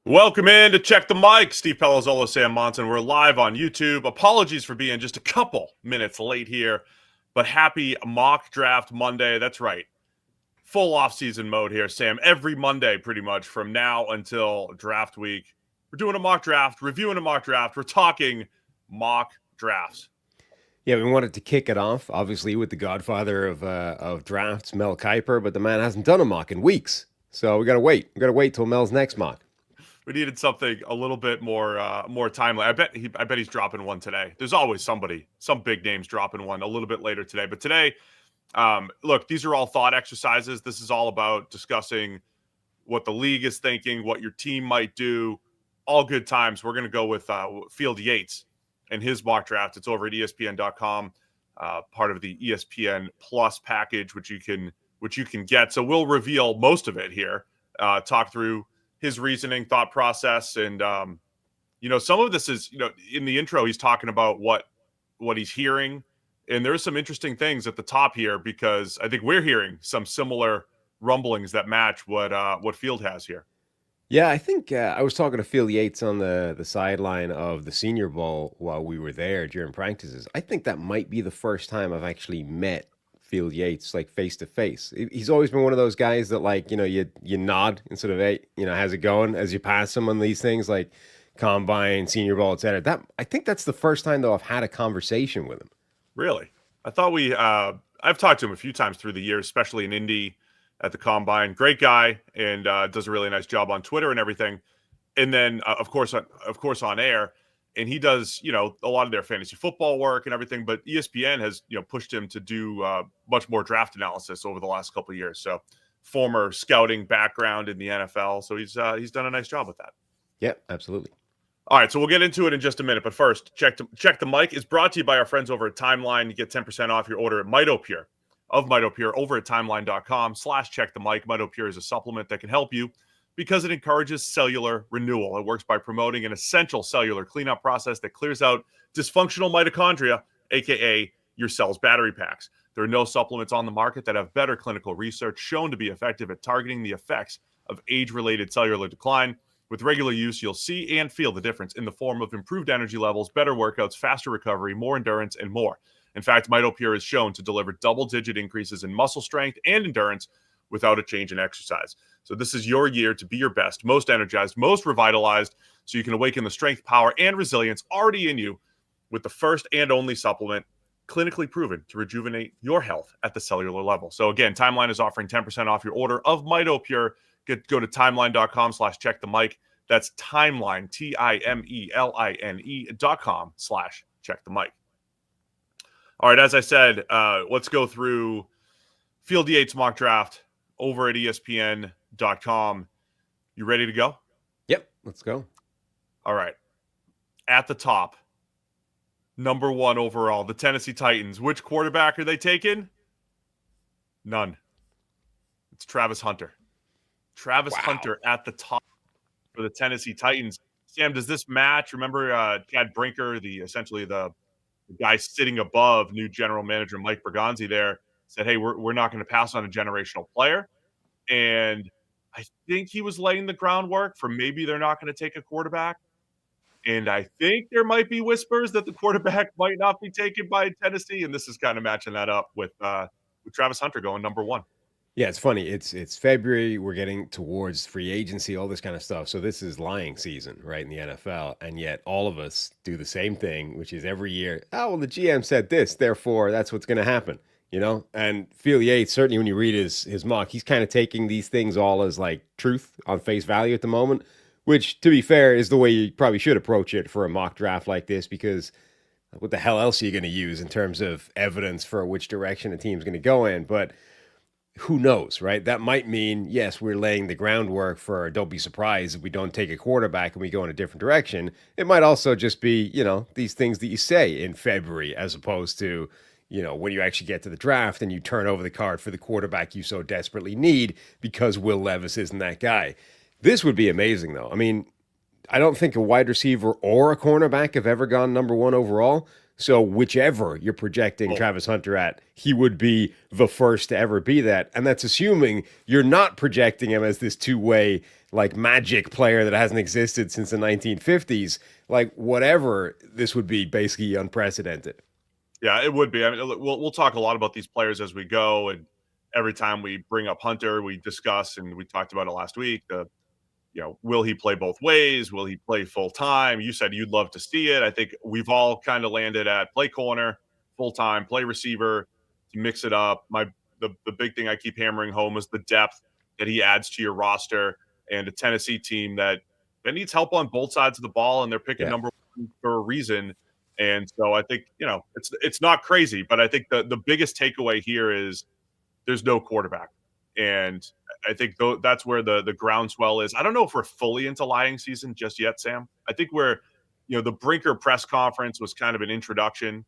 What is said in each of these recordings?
Welcome in to Check the Mic. Steve Palazzolo, Sam Monson. We're live on YouTube. Apologies for being just a couple minutes late here, but happy mock draft Monday. That's right. Full off-season mode here, Sam. Every Monday, pretty much, from now until draft week. We're doing a mock draft, reviewing a mock draft. We're talking mock drafts. Yeah, we wanted to kick it off, obviously, with the godfather of drafts, Mel Kiper, but the man hasn't done a mock in weeks. So we got to wait. We got to wait till Mel's next mock. We needed something a little bit more timely. I bet he's dropping one today. There's always some big names dropping one a little bit later today. But today, look, these are all thought exercises. This is all about discussing what the league is thinking, what your team might do. All good times. We're going to go with Field Yates and his mock draft. It's over at ESPN.com, part of the ESPN Plus package, which you can get. So we'll reveal most of it here. Talk through his reasoning, thought process, and some of this is, in the intro, he's talking about what he's hearing, and there's some interesting things at the top here because I think we're hearing some similar rumblings that match what Field has here. Yeah, I think I was talking to Field Yates on the sideline of the Senior Bowl while we were there during practices. I think that might be the first time I've actually met Field Yates like face to face. He's always been one of those guys that you nod instead of hey, how's it going as you pass him on these things like Combine, Senior Bowl, etc. I think that's the first time though I've had a conversation with him. Really? I thought I've talked to him a few times through the years, especially in Indy at the Combine. Great guy and does a really nice job on Twitter and everything. And then of course on air. And he does, a lot of their fantasy football work and everything. But ESPN has, pushed him to do much more draft analysis over the last couple of years. So, former scouting background in the NFL. So he's done a nice job with that. Yeah, absolutely. All right, so we'll get into it in just a minute. But first, Check the Mic is brought to you by our friends over at Timeline. You get 10% off your order at MitoPure over at timeline.com/checkthemic. MitoPure is a supplement that can help you because it encourages cellular renewal. It works by promoting an essential cellular cleanup process that clears out dysfunctional mitochondria, aka your cell's battery packs. There are no supplements on the market that have better clinical research shown to be effective at targeting the effects of age-related cellular decline. With regular use, you'll see and feel the difference in the form of improved energy levels, better workouts, faster recovery, more endurance, and more. In fact, MitoPure is shown to deliver double-digit increases in muscle strength and endurance without a change in exercise. So this is your year to be your best, most energized, most revitalized, so you can awaken the strength, power, and resilience already in you with the first and only supplement clinically proven to rejuvenate your health at the cellular level. So again, Timeline is offering 10% off your order of MitoPure. Go to timeline.com/checkthemic. That's Timeline, TIMELINE.com/checkthemic. All right, as I said, let's go through Field Yates mock draft over at ESPN.com. You ready to go? Yep, let's go. All right. At the top, number 1 overall, the Tennessee Titans. Which quarterback are they taking? None. It's Travis Hunter. Travis Hunter at the top for the Tennessee Titans. Sam, does this match? Remember Chad Brinker, essentially the guy sitting above new general manager Mike Bergonzi there, said, hey, we're not going to pass on a generational player. And I think he was laying the groundwork for maybe they're not going to take a quarterback. And I think there might be whispers that the quarterback might not be taken by Tennessee. And this is kind of matching that up with Travis Hunter going number 1. Yeah, it's funny. It's February. We're getting towards free agency, all this kind of stuff. So this is lying season, right, in the NFL. And yet all of us do the same thing, which is every year, oh, well, the GM said this, therefore that's what's going to happen. And Field Yates, certainly when you read his mock, he's kind of taking these things all as like truth on face value at the moment, which, to be fair, is the way you probably should approach it for a mock draft like this, because what the hell else are you going to use in terms of evidence for which direction a team's going to go in? But who knows, right? That might mean, yes, we're laying the groundwork for don't be surprised if we don't take a quarterback and we go in a different direction. It might also just be, these things that you say in February as opposed to, when you actually get to the draft and you turn over the card for the quarterback you so desperately need because Will Levis isn't that guy. This would be amazing, though. I mean, I don't think a wide receiver or a cornerback have ever gone number 1 overall. So whichever you're projecting Travis Hunter at, he would be the first to ever be that. And that's assuming you're not projecting him as this two-way like magic player that hasn't existed since the 1950s. Like whatever, this would be basically unprecedented. Yeah, it would be. I mean, we'll talk a lot about these players as we go, and every time we bring up Hunter, we discuss, and we talked about it last week. Will he play both ways? Will he play full time? You said you'd love to see it. I think we've all kind of landed at play corner, full time, play receiver, to mix it up. The big thing I keep hammering home is the depth that he adds to your roster, and a Tennessee team that needs help on both sides of the ball, and they're picking number one for a reason. And so I think it's not crazy, but I think the biggest takeaway here is there's no quarterback. And I think that's where the groundswell is. I don't know if we're fully into lying season just yet, Sam. I think the Brinker press conference was kind of an introduction.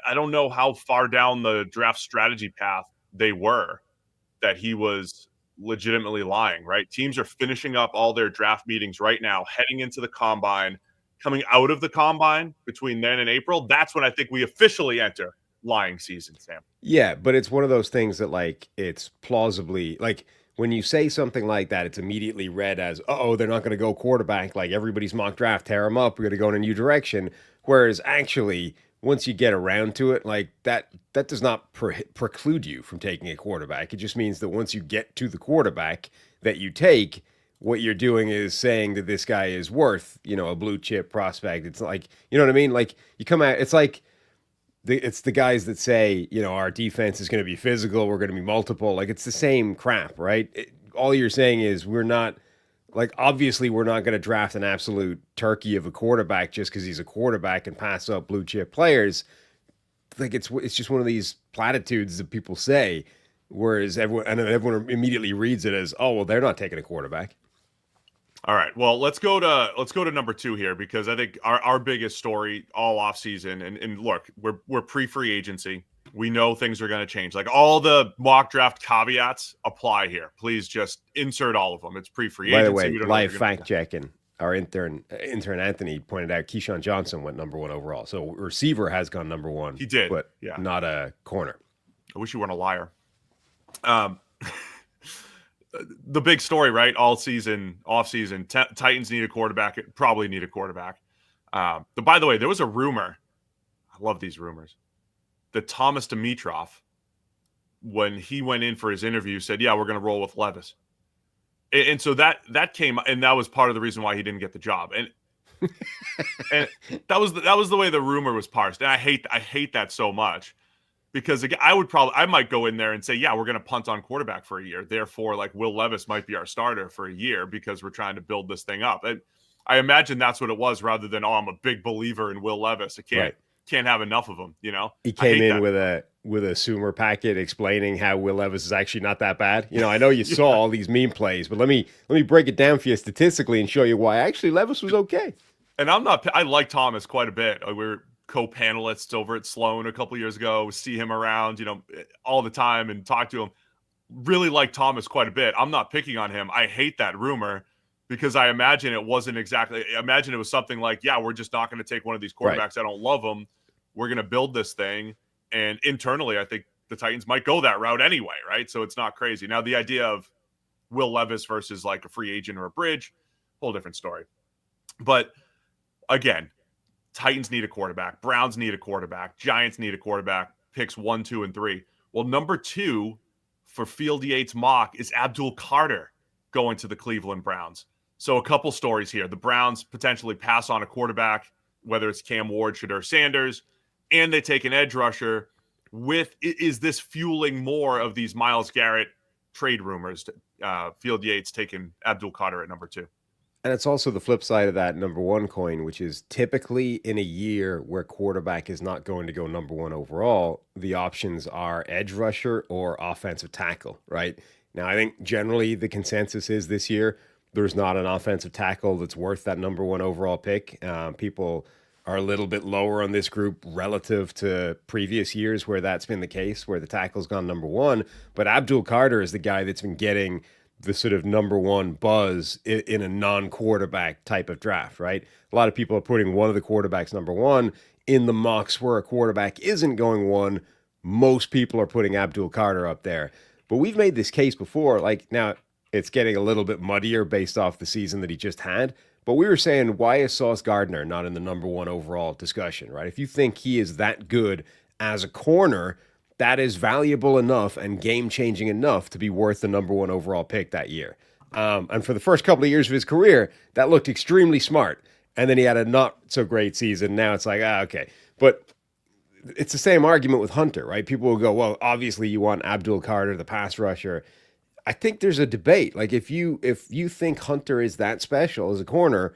I don't know how far down the draft strategy path they were that he was legitimately lying, right? Teams are finishing up all their draft meetings right now, heading into the combine, coming out of the combine between then and April. That's when I think we officially enter lying season, Sam. Yeah, but it's one of those things that like it's plausibly like when you say something like that, it's immediately read as, oh, they're not going to go quarterback. Like everybody's mock draft, tear them up. We're going to go in a new direction. Whereas actually, once you get around to it, like that does not preclude you from taking a quarterback. It just means that once you get to the quarterback that you take, what you're doing is saying that this guy is worth, a blue chip prospect. It's like, you know what I mean? Like you come out, it's like, it's the guys that say, our defense is going to be physical. We're going to be multiple. Like it's the same crap, right? All you're saying is we're not obviously we're not going to draft an absolute turkey of a quarterback just because he's a quarterback and pass up blue chip players. Like it's just one of these platitudes that people say, whereas everyone immediately reads it as, oh, well, they're not taking a quarterback. All right. Well, let's go to number 2 here, because I think our biggest story all offseason, and look, we're pre-free agency. We know things are going to change. Like all the mock draft caveats apply here. Please just insert all of them. It's pre-free agency. By the way, live fact checking. Our intern Anthony pointed out Keyshawn Johnson went number 1 overall. So receiver has gone number 1. He did, but not a corner. I wish you weren't a liar. The big story, right? All season, off season, Titans need a quarterback. Probably need a quarterback. But by the way, there was a rumor. I love these rumors. That Thomas Dimitroff, when he went in for his interview, said, "Yeah, we're going to roll with Levis." And so that came, and that was part of the reason why he didn't get the job. And that was the way the rumor was parsed. And I hate that so much. Because again, I might go in there and say, yeah, we're going to punt on quarterback for a year. Therefore, like Will Levis might be our starter for a year because we're trying to build this thing up. And I imagine that's what it was, rather than, oh, I'm a big believer in Will Levis. I can't have enough of him. He came in with a Sumer packet explaining how Will Levis is actually not that bad. I know you saw all these meme plays, but let me break it down for you statistically and show you why actually Levis was okay. And I like Thomas quite a bit. We're co-panelists over at Sloan a couple years ago, see him around, all the time and talk to him. Really like Thomas quite a bit. I'm not picking on him. I hate that rumor because I imagine it wasn't exactly, imagine it was something like, yeah, we're just not going to take one of these quarterbacks. Right. I don't love them. We're going to build this thing. And internally, I think the Titans might go that route anyway, right? So it's not crazy. Now, the idea of Will Levis versus like a free agent or a bridge, whole different story. But again, Titans need a quarterback. Browns need a quarterback. Giants need a quarterback. Picks 1, 2, and 3. Well, number 2 for Field Yates mock is Abdul Carter going to the Cleveland Browns. So a couple stories here. The Browns potentially pass on a quarterback, whether it's Cam Ward, Shedeur Sanders, and they take an edge rusher. Is this fueling more of these Myles Garrett trade rumors? Field Yates taking Abdul Carter at number 2. And it's also the flip side of that number 1 coin, which is typically in a year where quarterback is not going to go number 1 overall, the options are edge rusher or offensive tackle, right? Now, I think generally the consensus is this year there's not an offensive tackle that's worth that number 1 overall pick. People are a little bit lower on this group relative to previous years where that's been the case, where the tackle's gone number 1. But Abdul Carter is the guy that's been getting the sort of number 1 buzz in a non-quarterback type of draft, right? A lot of people are putting one of the quarterbacks number 1. in the mocks where a quarterback isn't going one, most people are putting Abdul Carter up there. But we've made this case before. Like, now it's getting a little bit muddier based off the season that he just had. But we were saying, why is Sauce Gardner not in the number one overall discussion, right? If you think he is that good as a corner, that is valuable enough and game-changing enough to be worth the number one overall pick that year. And for the first couple of years of his career, that looked extremely smart. And then he had a not so great season. Now it's like, okay. But it's the same argument with Hunter, right? People will go, well, obviously you want Abdul Carter, the pass rusher. I think there's a debate. Like, if you think Hunter is that special as a corner,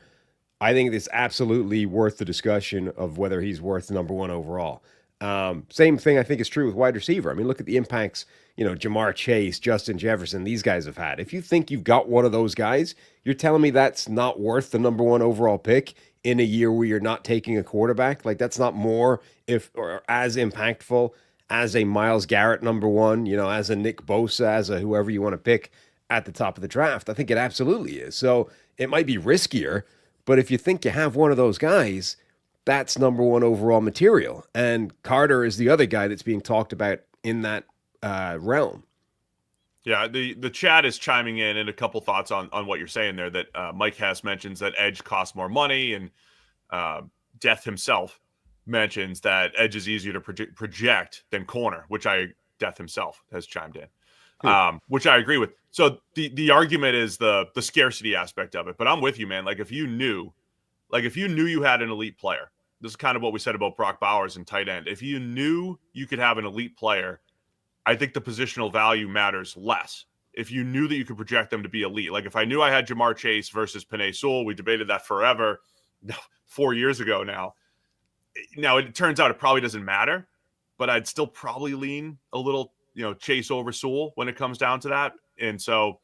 I think it's absolutely worth the discussion of whether he's worth number one overall. Same thing I think is true with wide receiver. I mean, look at the impacts, Jamar Chase, Justin Jefferson, these guys have had. If you think you've got one of those guys, you're telling me that's not worth the number one overall pick in a year where you're not taking a quarterback? Like, that's not more or as impactful as a Myles Garrett number one, as a Nick Bosa, as a whoever you want to pick at the top of the draft. I think it absolutely is. So it might be riskier, but if you think you have one of those guys, that's number one overall material. And Carter is the other guy that's being talked about in that realm. Yeah, the chat is chiming in and a couple thoughts on what you're saying there, that Mike Hess mentions that edge costs more money, and Death himself mentions that edge is easier to project than corner, which Death himself has chimed in, which I agree with. So the argument is the scarcity aspect of it. But I'm with you, man. Like, if you knew you had an elite player, this is kind of what we said about Brock Bowers and tight end. If you knew you could have an elite player, I think the positional value matters less. If you knew that you could project them to be elite, like if I knew I had Jamar Chase versus Penei Sewell, we debated that forever, 4 years ago now. Now it turns out it probably doesn't matter, but I'd still probably lean a little, Chase over Sewell when it comes down to that. And so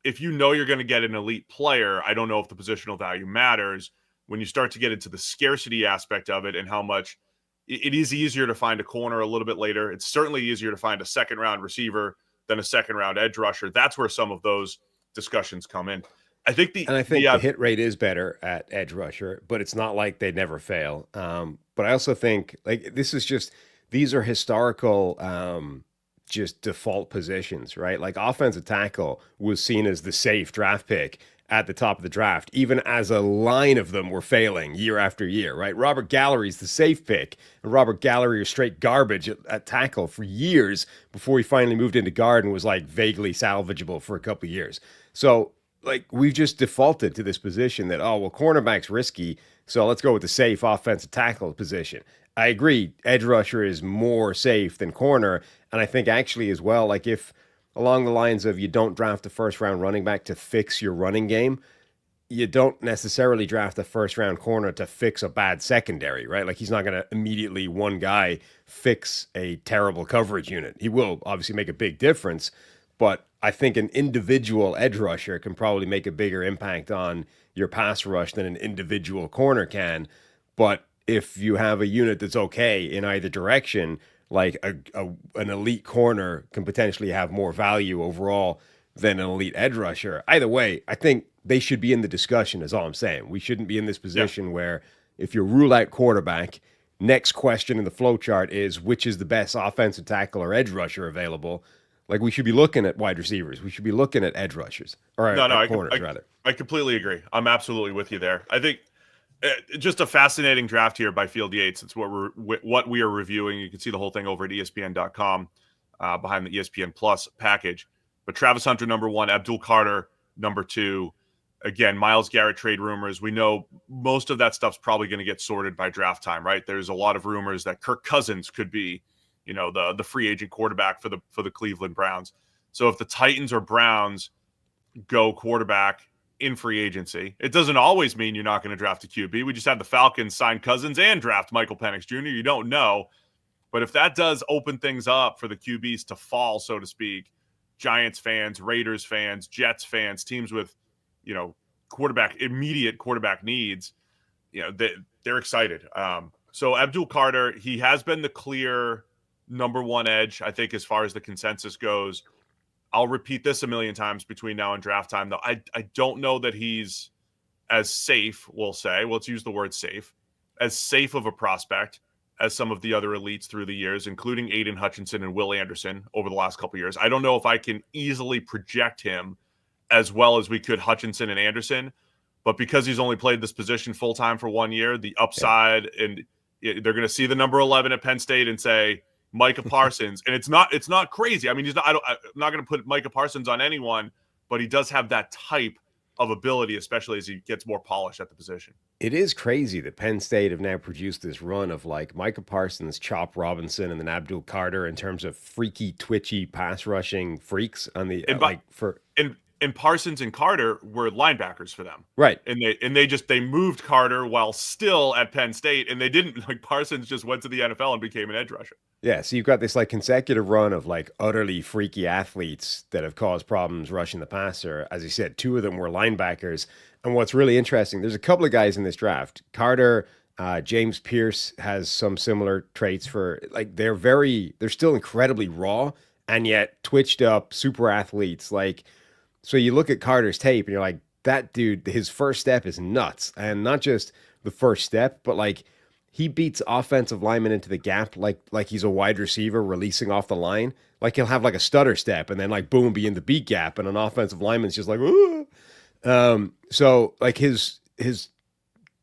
if you know you're going to get an elite player, I don't know if the positional value matters. When you start to get into the scarcity aspect of it and how much it is easier to find a corner a little bit later. It's certainly easier to find a second round receiver than a second round edge rusher. That's where some of those discussions come in. I think the hit rate is better at edge rusher, but it's not like they never fail. But I also think, like, these are historical, just default positions, right? Like, offensive tackle was seen as the safe draft pick at the top of the draft, even as a line of them were failing year after year, right? Robert Gallery's the safe pick, and Robert Gallery was straight garbage at tackle for years before he finally moved into guard and was like vaguely salvageable for a couple of years. So, like, we've just defaulted to this position that, cornerback's risky, so let's go with the safe offensive tackle position. I agree, edge rusher is more safe than corner, and I think actually as well, like, if along the lines of you don't draft a first-round running back to fix your running game, you don't necessarily draft a first-round corner to fix a bad secondary, right? Like, he's not going to immediately, one guy, fix a terrible coverage unit. He will obviously make a big difference, but I think an individual edge rusher can probably make a bigger impact on your pass rush than an individual corner can. But if you have a unit that's okay in either direction, like an elite corner can potentially have more value overall than an elite edge rusher. Either way, I think they should be in the discussion, is all I'm saying. We shouldn't be in this position where if you rule out quarterback, next question in the flow chart is which is the best offensive tackle or edge rusher available. Like, we should be looking at wide receivers. We should be looking at edge rushers. Or corners, rather. I completely agree. I'm absolutely with you there. I think just a fascinating draft here by Field Yates. It's what we are reviewing. You can see the whole thing over at ESPN.com behind the ESPN Plus package. But Travis Hunter, number one, Abdul Carter, number two. Again, Myles Garrett trade rumors. We know most of that stuff's probably going to get sorted by draft time, right? There's a lot of rumors that Kirk Cousins could be, the free agent quarterback for the Cleveland Browns. So if the Titans or Browns go quarterback in free agency, it doesn't always mean you're not going to draft a QB. We just had the Falcons sign Cousins and draft Michael Penix Jr. You don't know. But if that does open things up for the QBs to fall, so to speak, Giants fans, Raiders fans, Jets fans, teams with, immediate quarterback needs, they're excited. So Abdul Carter, he has been the clear number one edge, I think, as far as the consensus goes. I'll repeat this a million times between now and draft time, though. I don't know that he's as safe, we'll say. Let's use the word safe as safe of a prospect as some of the other elites through the years, including Aiden Hutchinson and Will Anderson over the last couple of years. I don't know if I can easily project him as well as we could Hutchinson and Anderson, but because he's only played this position full time for 1 year, the upside, and they're going to see the number 11 at Penn State and say Micah Parsons, and it's not crazy. I mean, I'm not going to put Micah Parsons on anyone, but he does have that type of ability, especially as he gets more polished at the position. It is crazy that Penn State have now produced this run of like Micah Parsons, Chop Robinson, and then Abdul Carter in terms of freaky, twitchy pass rushing freaks on the and Parsons and Carter were linebackers for them. Right. And they moved Carter while still at Penn State, and they didn't, like, Parsons just went to the NFL and became an edge rusher. Yeah, so you've got this like consecutive run of like utterly freaky athletes that have caused problems rushing the passer. As you said, 2 of them were linebackers. And what's really interesting, there's a couple of guys in this draft. Carter, James Pierce has some similar traits for like they're still incredibly raw and yet twitched up super athletes. Like, so you look at Carter's tape and you're like, that dude, his first step is nuts. And not just the first step, but like he beats offensive linemen into the gap like he's a wide receiver releasing off the line. Like he'll have like a stutter step and then like boom, be in the beat gap, and an offensive lineman's just like, ooh. So like his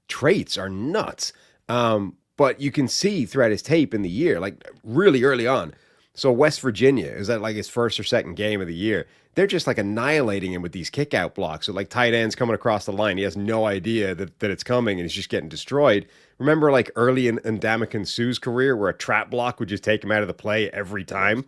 traits are nuts. But you can see throughout his tape in the year, like really early on. So West Virginia, is that like his first or second game of the year? They're just like annihilating him with these kick out blocks. So like tight ends coming across the line. He has no idea that it's coming and he's just getting destroyed. Remember like early in Ndamukong Suh's career where a trap block would just take him out of the play every time?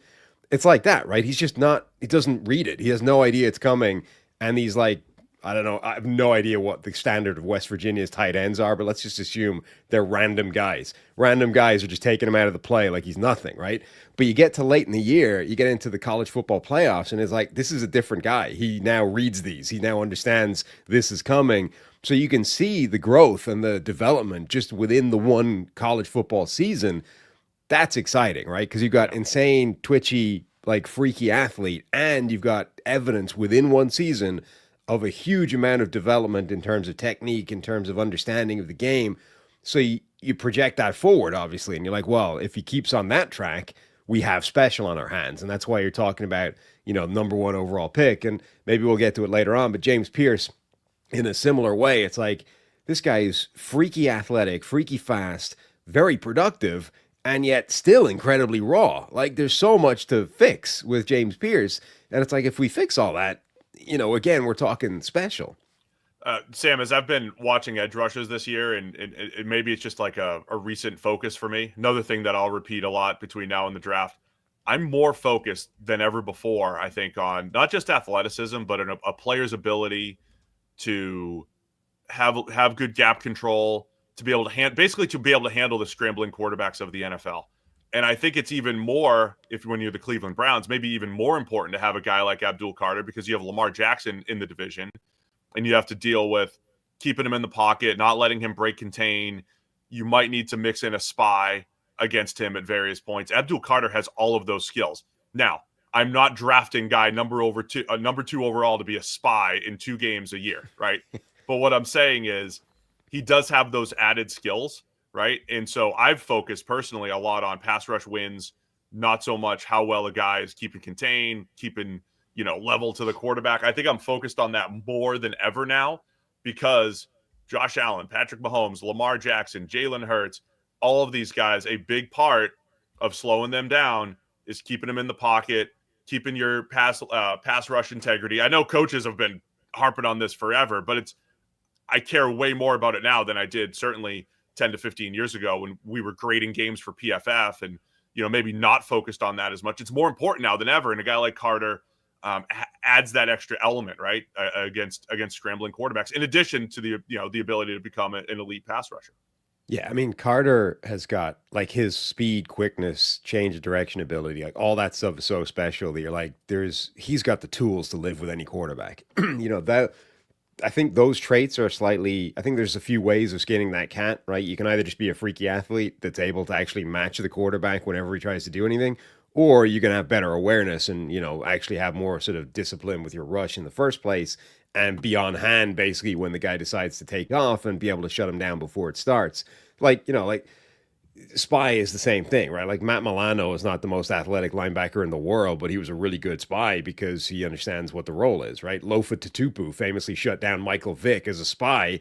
It's like that, right? He's just he doesn't read it. He has no idea it's coming. And he's like, I don't know. I have no idea what the standard of West Virginia's tight ends are, but let's just assume they're random guys. Random guys are just taking him out of the play like he's nothing, right? But you get to late in the year, you get into the college football playoffs, and it's like, this is a different guy. He now reads these. He now understands this is coming. So you can see the growth and the development just within the one college football season. That's exciting, right? Because you've got insane, twitchy, like freaky athlete, and you've got evidence within one season of a huge amount of development in terms of technique, in terms of understanding of the game. So you project that forward, obviously, and you're like, well, if he keeps on that track, we have special on our hands. And that's why you're talking about, number 1 overall pick. And maybe we'll get to it later on. But James Pierce, in a similar way, it's like this guy is freaky athletic, freaky fast, very productive, and yet still incredibly raw. Like there's so much to fix with James Pierce. And it's like, if we fix all that, again, we're talking special. Sam, as I've been watching edge rushers this year, and maybe it's just like a recent focus for me. Another thing that I'll repeat a lot between now and the draft, I'm more focused than ever before, I think, on not just athleticism, but a player's ability to have good gap control, to be able to basically to be able to handle the scrambling quarterbacks of the NFL. And I think it's even more, when you're the Cleveland Browns, maybe even more important to have a guy like Abdul Carter, because you have Lamar Jackson in the division, and you have to deal with keeping him in the pocket, not letting him break contain. You might need to mix in a spy against him at various points. Abdul Carter has all of those skills. Now, I'm not drafting guy number 2 overall to be a spy in 2 games a year, right? But what I'm saying is he does have those added skills. Right. And so I've focused personally a lot on pass rush wins, not so much how well a guy is keeping contained, keeping, level to the quarterback. I think I'm focused on that more than ever now, because Josh Allen, Patrick Mahomes, Lamar Jackson, Jalen Hurts, all of these guys, a big part of slowing them down is keeping them in the pocket, keeping your pass rush integrity. I know coaches have been harping on this forever, but I care way more about it now than I did certainly 10 to 15 years ago when we were grading games for PFF and, maybe not focused on that as much. It's more important now than ever. And a guy like Carter adds that extra element, right, against scrambling quarterbacks, in addition to the ability to become an elite pass rusher. Yeah, I mean, Carter has got like his speed, quickness, change of direction ability, like all that stuff is so special that you're like, he's got the tools to live with any quarterback. I think those traits are I think there's a few ways of skinning that cat, right? You can either just be a freaky athlete that's able to actually match the quarterback whenever he tries to do anything, or you can have better awareness and, actually have more sort of discipline with your rush in the first place and be on hand basically when the guy decides to take off and be able to shut him down before it starts. like, like spy is the same thing, right? Like Matt Milano is not the most athletic linebacker in the world, but he was a really good spy because he understands what the role is, right? Lofa Tatupu famously shut down Michael Vick as a spy.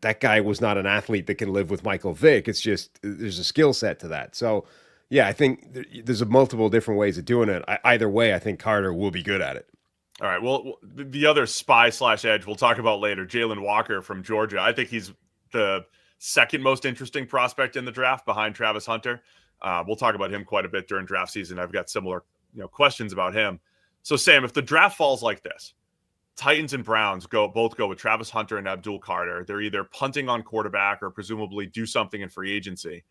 That guy was not an athlete that can live with Michael Vick. It's just there's a skill set to that. So, yeah, I think there's a multiple different ways of doing it. Either way, I think Carter will be good at it. All right. Well, the other spy / edge we'll talk about later, Jalen Walker from Georgia. I think he's the second most interesting prospect in the draft behind Travis Hunter. We'll talk about him quite a bit during draft season. I've got similar questions about him. So, Sam, if the draft falls like this, Titans and Browns both go with Travis Hunter and Abdul Carter. They're either punting on quarterback or presumably do something in free agency.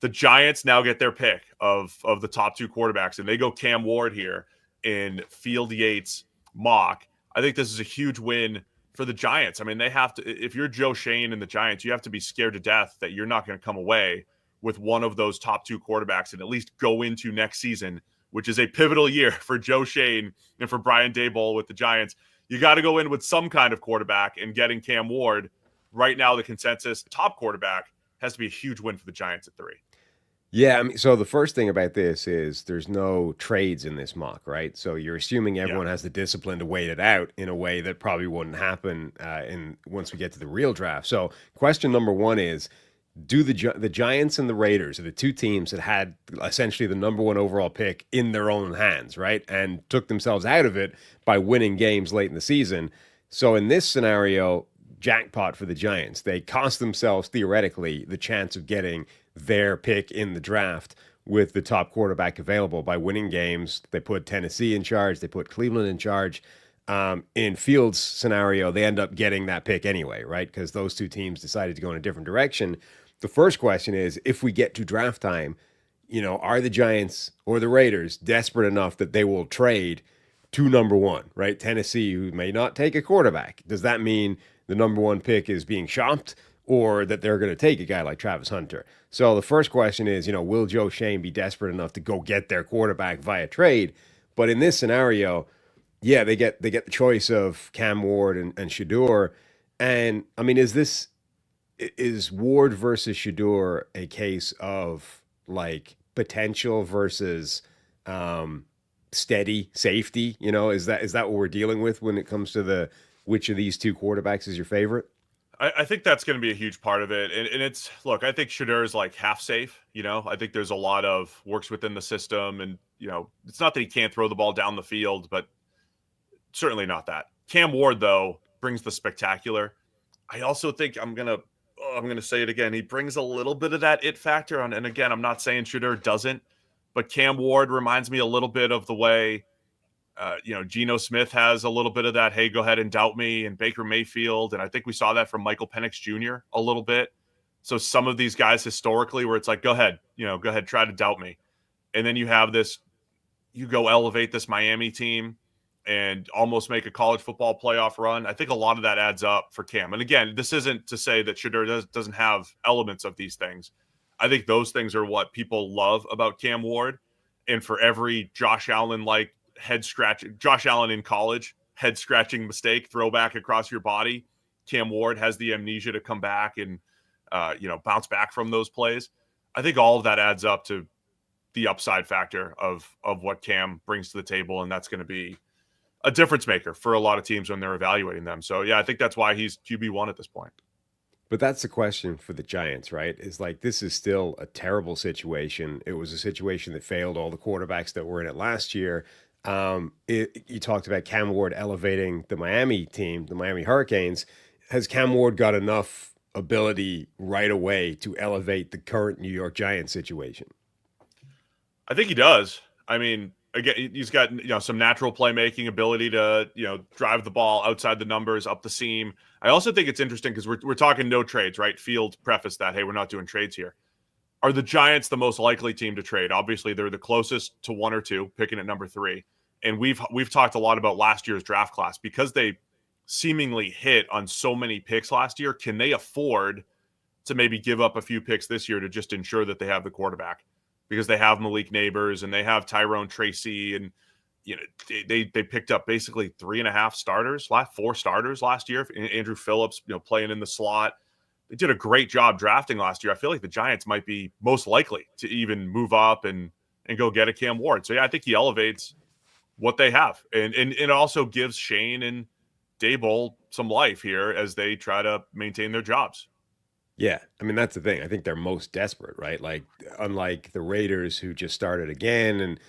The Giants now get their pick of the top two quarterbacks, and they go Cam Ward here in Field Yates mock. I think this is a huge win for the Giants. I mean, they have to, if you're Joe Schoen and the Giants, you have to be scared to death that you're not going to come away with one of those top two quarterbacks and at least go into next season, which is a pivotal year for Joe Schoen and for Brian Daboll with the Giants. You got to go in with some kind of quarterback, and getting Cam Ward right now, the consensus top quarterback, has to be a huge win for the Giants at 3. Yeah, I mean, so the first thing about this is there's no trades in this mock, right? So you're assuming everyone has the discipline to wait it out in a way that probably wouldn't happen once we get to the real draft. So question number one is, do the Giants and the Raiders are the two teams that had essentially the number 1 overall pick in their own hands, right? And took themselves out of it by winning games late in the season. So in this scenario, jackpot for the Giants. They cost themselves theoretically the chance of getting their pick in the draft with the top quarterback available by winning games. They put Tennessee in charge. They put Cleveland in charge. In Fields' scenario, they end up getting that pick anyway, right? Because those two teams decided to go in a different direction. The first question is, if we get to draft time, are the Giants or the Raiders desperate enough that they will trade to number 1, right? Tennessee, who may not take a quarterback. Does that mean the number 1 pick is being shopped, or that they're going to take a guy like Travis Hunter? So the first question is, will Joe Schoen be desperate enough to go get their quarterback via trade? But in this scenario, yeah, they get the choice of Cam Ward and Shedeur. And I mean, is Ward versus Shedeur a case of like potential versus steady safety? Is that what we're dealing with when it comes to which of these two quarterbacks is your favorite? I think that's going to be a huge part of it. And it's, look, I think Shedeur is like half safe. I think there's a lot of works within the system. And, it's not that he can't throw the ball down the field, but certainly not that. Cam Ward, though, brings the spectacular. I also think I'm going to say it again. He brings a little bit of that it factor on. And again, I'm not saying Shedeur doesn't, but Cam Ward reminds me a little bit of the way Geno Smith has a little bit of that, hey, go ahead and doubt me, and Baker Mayfield. And I think we saw that from Michael Penix Jr. a little bit. So some of these guys historically where it's like, go ahead, try to doubt me. And then you have this, you go elevate this Miami team and almost make a college football playoff run. I think a lot of that adds up for Cam. And again, this isn't to say that Shedeur doesn't have elements of these things. I think those things are what people love about Cam Ward. And for every Josh Allen in college, head scratching mistake, throwback across your body, Cam Ward has the amnesia to come back and bounce back from those plays. I think all of that adds up to the upside factor of what Cam brings to the table, and that's going to be a difference maker for a lot of teams when they're evaluating them. So yeah, I think that's why he's QB1 at this point. But that's the question for the Giants, right? Is like, this is still a terrible situation. It was a situation that failed all the quarterbacks that were in it last year. You talked about Cam Ward elevating the Miami team, the Miami Hurricanes. Has Cam Ward got enough ability right away to elevate the current New York Giants situation? I think he does. I mean, again, he's got some natural playmaking ability to drive the ball outside the numbers, up the seam. I also think it's interesting because we're talking no trades, right? Field prefaced that, hey, we're not doing trades here. Are the Giants the most likely team to trade? Obviously, they're the closest to 1 or 2, picking at number 3. And we've talked a lot about last year's draft class because they seemingly hit on so many picks last year. Can they afford to maybe give up a few picks this year to just ensure that they have the quarterback? Because they have Malik Neighbors and they have Tyrone Tracy, and they picked up basically 4 starters last year. Andrew Phillips, playing in the slot. they did a great job drafting last year. I feel like the Giants might be most likely to even move up and go get a Cam Ward. So yeah, I think he elevates what they have, and it also gives Shane and Daboll some life here as they try to maintain their jobs. Yeah, I mean that's the thing. I think they're most desperate, right? Like unlike the Raiders who just started again, and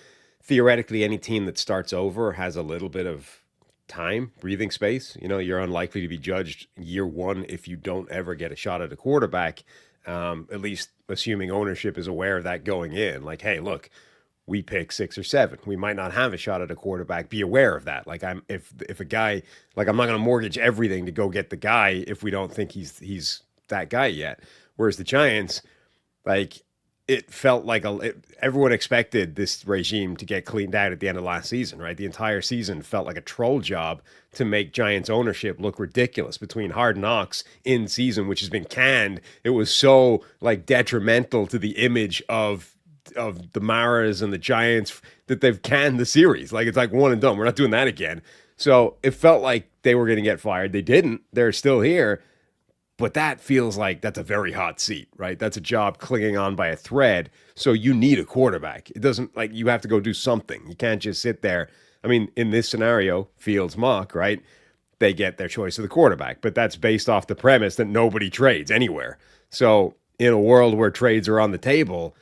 theoretically any team that starts over has a little bit of time, breathing space. You know, you're unlikely to be judged year one if you don't ever get a shot at a quarterback. At least assuming ownership is aware of that going in. Like, hey, look, we pick 6 or 7. We might not have a shot at a quarterback. Be aware of that. Like if a guy, like I'm not going to mortgage everything to go get the guy if we don't think he's that guy yet. Whereas the Giants, like it felt like everyone expected this regime to get cleaned out at the end of last season, right? The entire season felt like a troll job to make Giants ownership look ridiculous between Hard Knocks in season, which has been canned. It was so like detrimental to the image of the Maras and the Giants that they've canned the series. Like it's like one and done. We're not doing that again. So it felt like they were going to get fired. They didn't. They're still here. But that feels like that's a very hot seat, right? That's a job clinging on by a thread. So you need a quarterback. It doesn't like you have to go do something. You can't just sit there. I mean, in this scenario, Fields mock, right? They get their choice of the quarterback, but that's based off the premise that nobody trades anywhere. So in a world where trades are on the table,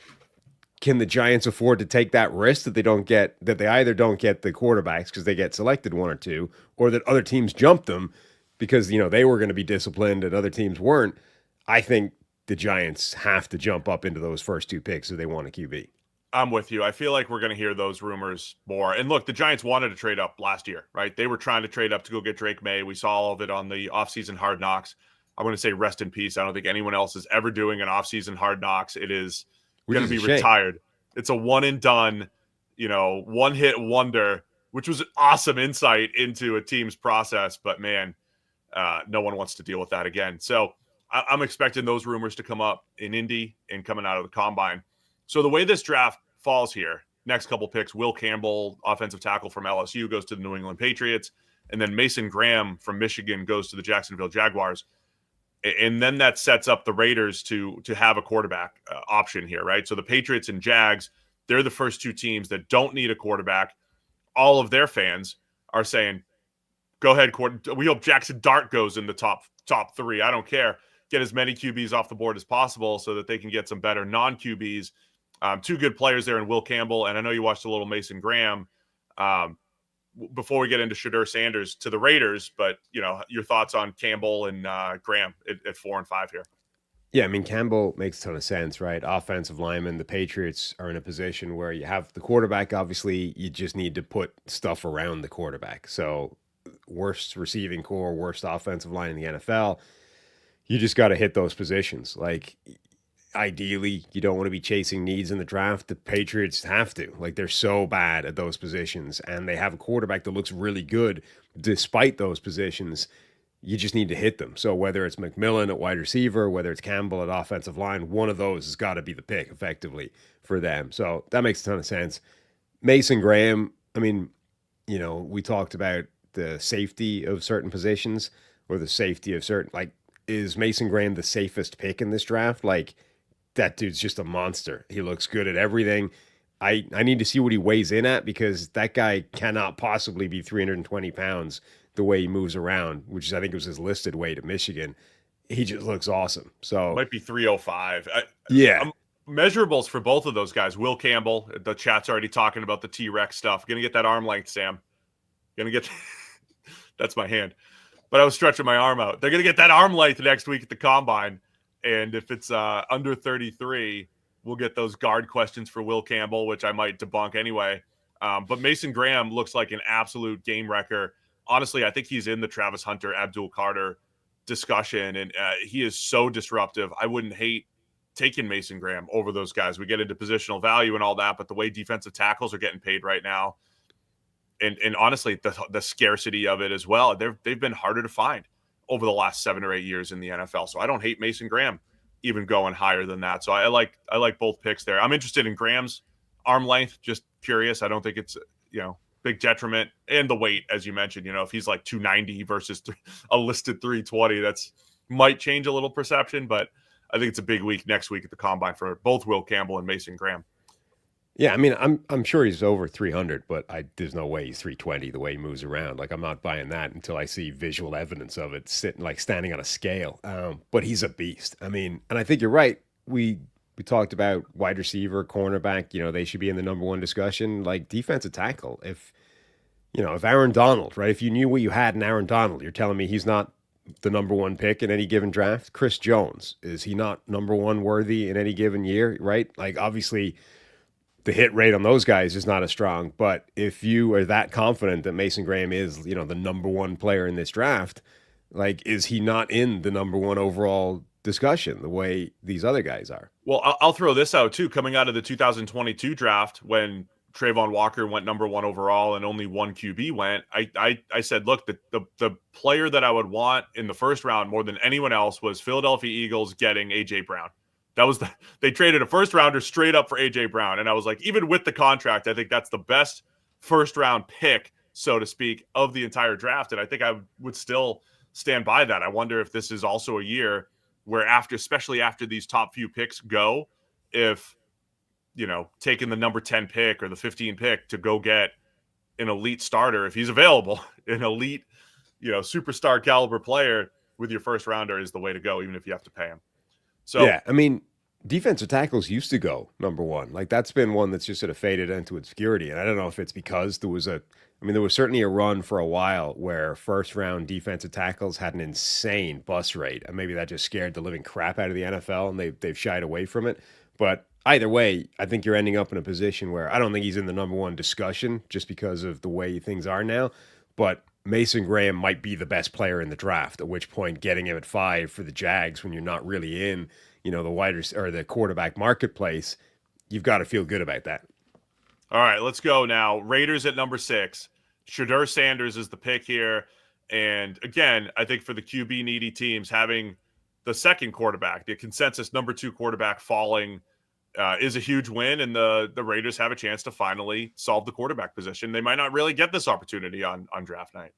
can the Giants afford to take that risk that they either don't get the quarterbacks because they get selected 1 or 2, or that other teams jump them because, you know, they were going to be disciplined and other teams weren't? I think the Giants have to jump up into those first 2 picks if they want a QB. I'm with you. I feel like we're going to hear those rumors more. And look, the Giants wanted to trade up last year, right? They were trying to trade up to go get Drake May. We saw all of it on the offseason Hard Knocks. I'm going to say rest in peace. I don't think anyone else is ever doing an offseason Hard Knocks. It is going to be retired. It's a one and done, you know, one hit wonder, which was an awesome insight into a team's process. But man, no one wants to deal with that again. So I'm expecting those rumors to come up in Indy and coming out of the combine. So the way this draft falls here, next couple picks, Will Campbell, offensive tackle from LSU, goes to the New England Patriots. And then Mason Graham from Michigan goes to the Jacksonville Jaguars. And then that sets up the Raiders to have a quarterback option here, right? So the Patriots and Jags, they're the first 2 teams that don't need a quarterback. All of their fans are saying, go ahead, we hope Jaxson Dart goes in the top 3. I don't care. Get as many QBs off the board as possible so that they can get some better non-QBs. 2 good players there in Will Campbell, and I know you watched a little Mason Graham. Before we get into Shedeur Sanders to the Raiders, but you know your thoughts on Campbell and Graham at 4 and 5 here. Yeah, I mean Campbell makes a ton of sense, right? Offensive lineman. The Patriots are in a position where you have the quarterback. Obviously, you just need to put stuff around the quarterback. So worst receiving core, worst offensive line in the NFL. You just got to hit those positions. Like ideally, you don't want to be chasing needs in the draft. The Patriots have to. Like they're so bad at those positions, and they have a quarterback that looks really good despite those positions. You just need to hit them. So whether it's McMillan at wide receiver, whether it's Campbell at offensive line, one of those has got to be the pick effectively for them. So that makes a ton of sense. Mason Graham, I mean, you know, we talked about the safety of certain positions or the safety of certain, like, is Mason Graham the safest pick in this draft? Like, that dude's just a monster. He looks good at everything. I need to see what he weighs in at because that guy cannot possibly be 320 pounds the way he moves around, which is, I think it was his listed weight at Michigan. He just looks awesome. So might be 305. Yeah. Measurables for both of those guys. Will Campbell, the chat's already talking about the T-Rex stuff. Gonna get that arm length, Sam. Gonna get that's my hand. But I was stretching my arm out. They're gonna get that arm length next week at the combine. And if it's under 33, we'll get those guard questions for Will Campbell, which I might debunk anyway. But Mason Graham looks like an absolute game wrecker. Honestly, I think he's in the Travis Hunter, Abdul Carter discussion, and he is so disruptive. I wouldn't hate taking Mason Graham over those guys. We get into positional value and all that, but the way defensive tackles are getting paid right now, and honestly, the scarcity of it as well, they've been harder to find over the last 7 or 8 years in the NFL. So I don't hate Mason Graham even going higher than that. So I like both picks there. I'm interested in Graham's arm length, just curious. I don't think it's, you know, big detriment, and the weight, as you mentioned, you know, if he's like 290 versus a listed 320, that's might change a little perception, but I think it's a big week next week at the combine for both Will Campbell and Mason Graham. Yeah, I mean, I'm sure he's over 300, but there's no way he's 320 the way he moves around. Like, I'm not buying that until I see visual evidence of it sitting like standing on a scale. But he's a beast. I mean, and I think you're right. We talked about wide receiver, cornerback. They should be in the number one discussion. Like defensive tackle. If Aaron Donald, right? If you knew what you had in Aaron Donald, you're telling me he's not the number one pick in any given draft. Chris Jones, is he not number one worthy in any given year? Right? Like obviously, the hit rate on those guys is not as strong. But if you are that confident that Mason Graham is, the number one player in this draft, like, is he not in the number one overall discussion the way these other guys are? Well, I'll throw this out too. Coming out of the 2022 draft, when Trayvon Walker went number one overall and only one QB went, I said, look, the player that I would want in the first round more than anyone else was Philadelphia Eagles getting A.J. Brown. They traded a first rounder straight up for A.J. Brown. And I was like, even with the contract, I think that's the best first round pick, so to speak, of the entire draft. And I think I would still stand by that. I wonder if this is also a year where especially after these top few picks go, if, taking the number 10 pick or the 15 pick to go get an elite starter, if he's available, an elite, superstar caliber player with your first rounder is the way to go, even if you have to pay him. So, yeah, I mean, defensive tackles used to go number one. Like that's been one that's just sort of faded into obscurity. And I don't know if it's because there was certainly a run for a while where first round defensive tackles had an insane bust rate. And maybe that just scared the living crap out of the NFL and they've shied away from it. But either way, I think you're ending up in a position where I don't think he's in the number one discussion just because of the way things are now. But Mason Graham might be the best player in the draft, at which point getting him at 5 for the Jags when you're not really in, the wider or the quarterback marketplace, you've got to feel good about that. All right, let's go now. Raiders at number 6. Shedeur Sanders is the pick here. And again, I think for the QB needy teams, having the second quarterback, the consensus number 2 quarterback falling is a huge win. And the Raiders have a chance to finally solve the quarterback position. They might not really get this opportunity on draft night.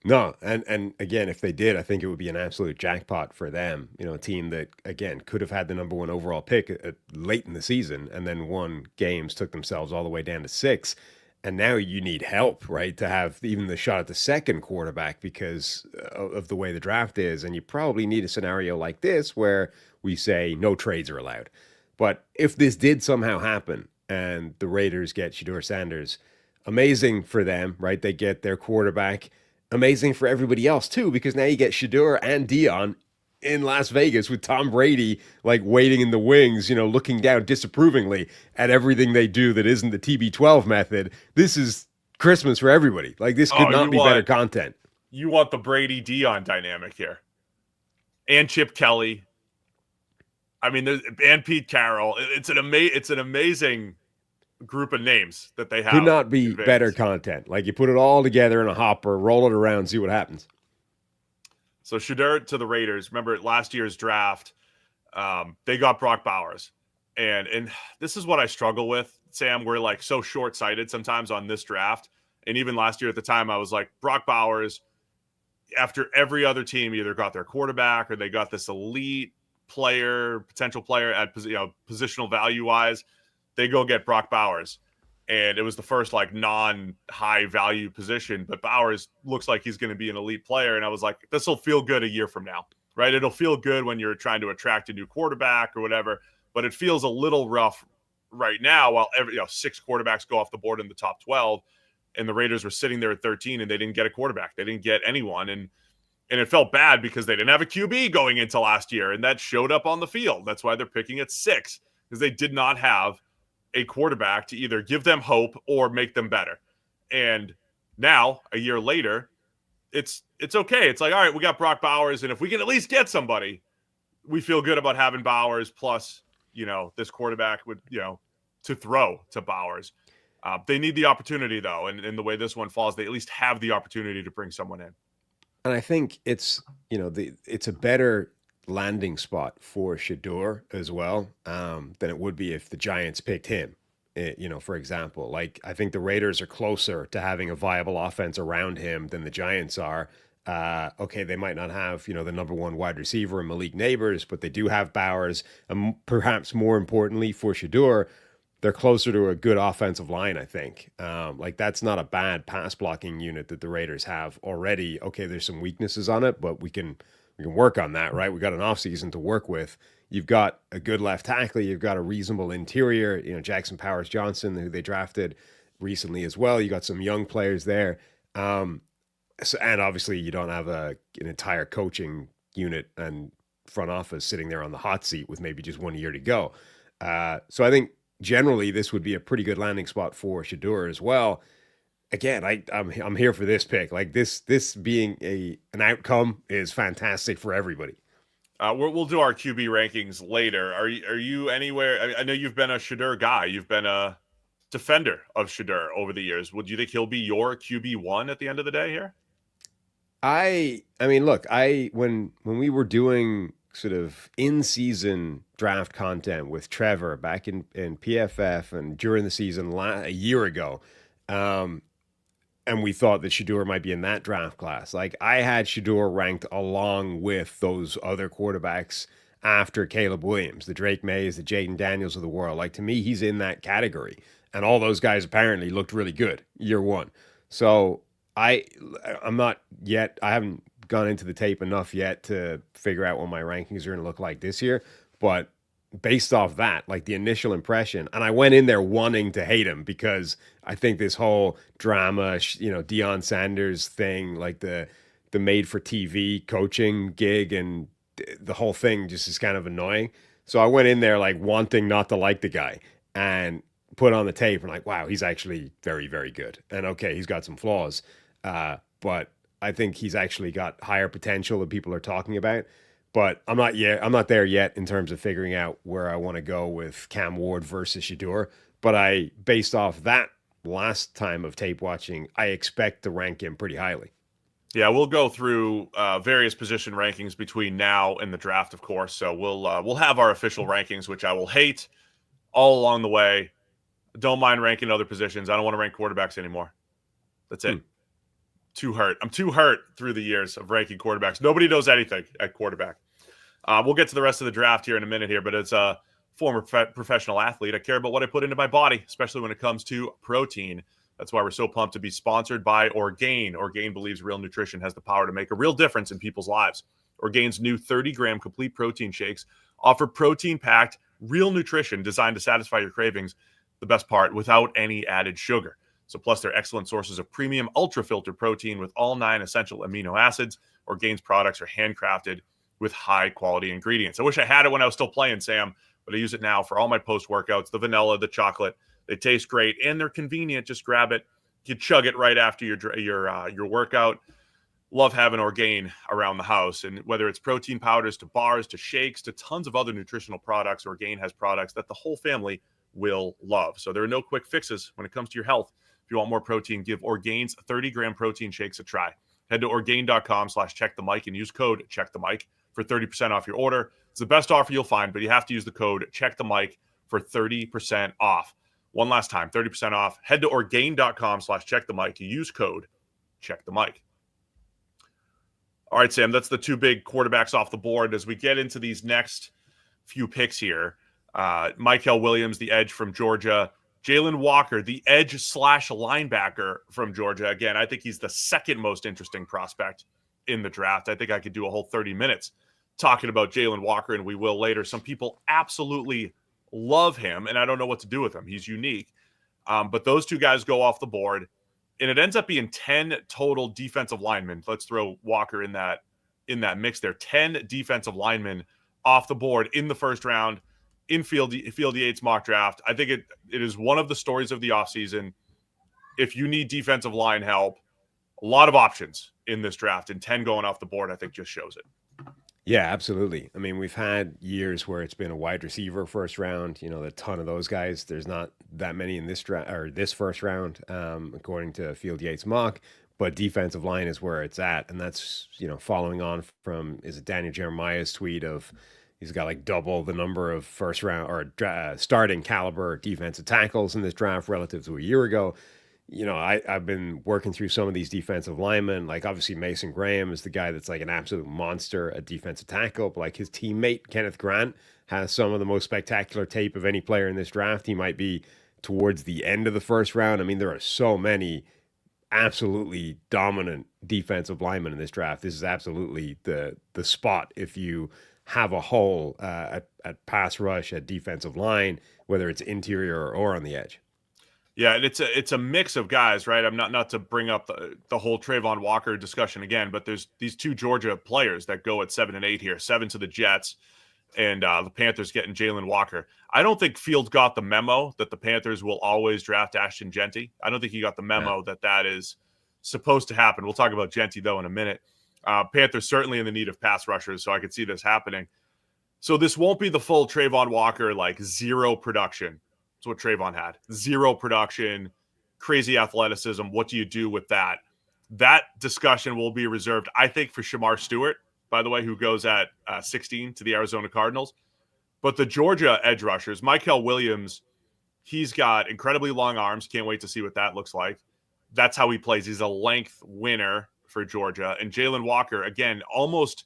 No, and again, if they did, I think it would be an absolute jackpot for them. A team that, again, could have had the number 1 overall pick late in the season and then won games, took themselves all the way down to 6. And now you need help, right, to have even the shot at the second quarterback because of the way the draft is. And you probably need a scenario like this where we say no trades are allowed. But if this did somehow happen and the Raiders get Shedeur Sanders, amazing for them, right? They get their quarterback. Amazing for everybody else, too, because now you get Shedeur and Dion in Las Vegas with Tom Brady, like, waiting in the wings, looking down disapprovingly at everything they do that isn't the TB12 method. This is Christmas for everybody. Like, this could not be better content. You want the Brady-Dion dynamic here. And Chip Kelly. I mean, and Pete Carroll. It's an amazing group of names that they have. Could not be better content. Like, you put it all together in a hopper, roll it around, see what happens. So Shedeur to the Raiders. Remember last year's draft, they got Brock Bowers. And this is what I struggle with, Sam. We're like so short-sighted sometimes on this draft. And even last year at the time, I was like, Brock Bowers, after every other team either got their quarterback or they got this elite player, potential player at positional value-wise, they go get Brock Bowers. And it was the first like non-high value position, but Bowers looks like he's going to be an elite player. And I was like, this will feel good a year from now, right? It'll feel good when you're trying to attract a new quarterback or whatever, but it feels a little rough right now while 6 quarterbacks go off the board in the top 12 and the Raiders were sitting there at 13 and they didn't get a quarterback. They didn't get anyone. And it felt bad because they didn't have a QB going into last year. And that showed up on the field. That's why they're picking at 6 because they did not have a quarterback to either give them hope or make them better. And now, a year later, it's okay. It's like, all right, we got Brock Bowers, and if we can at least get somebody, we feel good about having Bowers plus, this quarterback would, to throw to Bowers. They need the opportunity, though, and the way this one falls, they at least have the opportunity to bring someone in. And I think it's, it's a better landing spot for Shedeur as well than it would be if the Giants picked him. For example, like I think the Raiders are closer to having a viable offense around him than the Giants are. Okay, they might not have, the number one wide receiver in Malik Neighbors, but they do have Bowers. And perhaps more importantly for Shedeur, they're closer to a good offensive line, I think. Like that's not a bad pass blocking unit that the Raiders have already. Okay, there's some weaknesses on it, but we can work on that, right? We got an offseason to work with. You've got a good left tackle. You've got a reasonable interior. Jackson Powers Johnson, who they drafted recently as well. You got some young players there. And obviously you don't have an entire coaching unit and front office sitting there on the hot seat with maybe just 1 year to go. So I think generally this would be a pretty good landing spot for Shedeur as well. Again, I'm here for this pick. Like this being an outcome is fantastic for everybody. We'll do our QB rankings later. Are you anywhere? I know you've been a Shedeur guy. You've been a defender of Shedeur over the years. Would you think he'll be your QB1 at the end of the day here? I mean, look, when we were doing sort of in-season draft content with Trevor back in PFF and during the season a year ago, and we thought that Shedeur might be in that draft class. Like I had Shedeur ranked along with those other quarterbacks after Caleb Williams, the Drake Mays, the Jaden Daniels of the world. Like to me, he's in that category. And all those guys apparently looked really good year one. So I'm not yet. I haven't gone into the tape enough yet to figure out what my rankings are going to look like this year. But based off that, like the initial impression, and I went in there wanting to hate him because I think this whole drama, Deion Sanders thing, like the made for TV coaching gig and the whole thing just is kind of annoying. So I went in there like wanting not to like the guy and put on the tape and like, wow, he's actually very, very good. And okay, he's got some flaws, but I think he's actually got higher potential than people are talking about. But I'm not there yet in terms of figuring out where I want to go with Cam Ward versus Shedeur. But based off that last time of tape watching, I expect to rank him pretty highly. Yeah, we'll go through various position rankings between now and the draft, of course. So we'll have our official rankings, which I will hate all along the way. Don't mind ranking other positions. I don't want to rank quarterbacks anymore. That's it. Too hurt. I'm too hurt through the years of ranking quarterbacks. Nobody knows anything at quarterback. We'll get to the rest of the draft here in a minute here, but as a former professional athlete, I care about what I put into my body, especially when it comes to protein. That's why we're so pumped to be sponsored by Orgain. Orgain believes real nutrition has the power to make a real difference in people's lives. Orgain's new 30-gram complete protein shakes offer protein-packed, real nutrition designed to satisfy your cravings, the best part, without any added sugar. So plus they're excellent sources of premium ultra-filtered protein with all 9 essential amino acids. Orgain's products are handcrafted with high-quality ingredients. I wish I had it when I was still playing, Sam, but I use it now for all my post-workouts, the vanilla, the chocolate. They taste great, and they're convenient. Just grab it. You chug it right after your workout. Love having Orgain around the house. And whether it's protein powders to bars to shakes to tons of other nutritional products, Orgain has products that the whole family will love. So there are no quick fixes when it comes to your health. If you want more protein, give Orgain's 30-gram protein shakes a try. Head to Orgain.com/check.the.mic and use code check.the.mic for 30% off your order. It's the best offer you'll find, but you have to use the code check.the.mic for 30% off. One last time, 30% off. Head to Orgain.com/check.the.mic to use code check.the.mic. All right, Sam, that's the two big quarterbacks off the board. As we get into these next few picks here, Mykel Williams, the edge from Georgia. Jalen Walker, the edge/linebacker from Georgia. Again, I think he's the second most interesting prospect in the draft. I think I could do a whole 30 minutes talking about Jalen Walker, and we will later. Some people absolutely love him, and I don't know what to do with him. He's unique. But those two guys go off the board, and it ends up being 10 total defensive linemen. Let's throw Walker in that mix there. 10 defensive linemen off the board in the first round. In Field Yates mock draft. I think it is one of the stories of the offseason. If you need defensive line help, a lot of options in this draft, and 10 going off the board, I think just shows it. Yeah, absolutely. I mean, we've had years where it's been a wide receiver first round, a ton of those guys. There's not that many in this draft or this first round, according to Field Yates mock, but defensive line is where it's at. And that's, following on from, is it Daniel Jeremiah's tweet of, he's got like double the number of first round or starting caliber defensive tackles in this draft relative to a year ago. I've been working through some of these defensive linemen. Like, obviously, Mason Graham is the guy that's like an absolute monster at defensive tackle. But like his teammate, Kenneth Grant, has some of the most spectacular tape of any player in this draft. He might be towards the end of the first round. I mean, there are so many absolutely dominant defensive linemen in this draft. This is absolutely the spot if you have a hole at pass rush, at defensive line, whether it's interior or on the edge. Yeah, and it's a mix of guys, right? I'm not to bring up the whole Trayvon Walker discussion again, but there's these two Georgia players that go at 7 and 8 here, 7 to the Jets, and the Panthers getting Jalen Walker. I don't think Field got the memo that the Panthers will always draft Ashton Jeanty. I don't think he got the memo that is supposed to happen. We'll talk about Jeanty though in a minute. Panthers certainly in the need of pass rushers, so I could see this happening. So this won't be the full Trayvon Walker, like zero production. That's what Trayvon had. Zero production, crazy athleticism. What do you do with that? That discussion will be reserved, I think, for Shamar Stewart, by the way, who goes at 16 to the Arizona Cardinals. But the Georgia edge rushers, Michael Williams, he's got incredibly long arms. Can't wait to see what that looks like. That's how he plays. He's a length winner for Georgia. And Jalen Walker, again, almost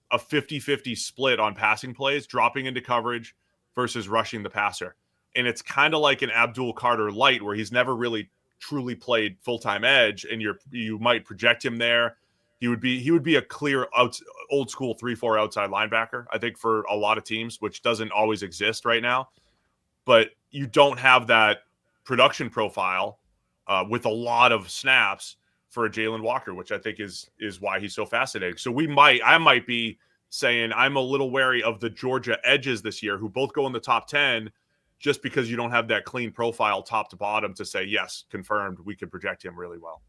a 50-50 split on passing plays, dropping into coverage versus rushing the passer. And it's kind of like an Abdul Carter light where he's never really truly played full-time edge, and you might project him there. He would be a clear old school 3-4 outside linebacker, I think, for a lot of teams, which doesn't always exist right now. But you don't have that production profile with a lot of snaps for a Jalen Walker, which I think is why he's so fascinating. So I might be saying I'm a little wary of the Georgia edges this year, who both go in the top 10, just because you don't have that clean profile top to bottom to say, yes, confirmed, we could project him really well.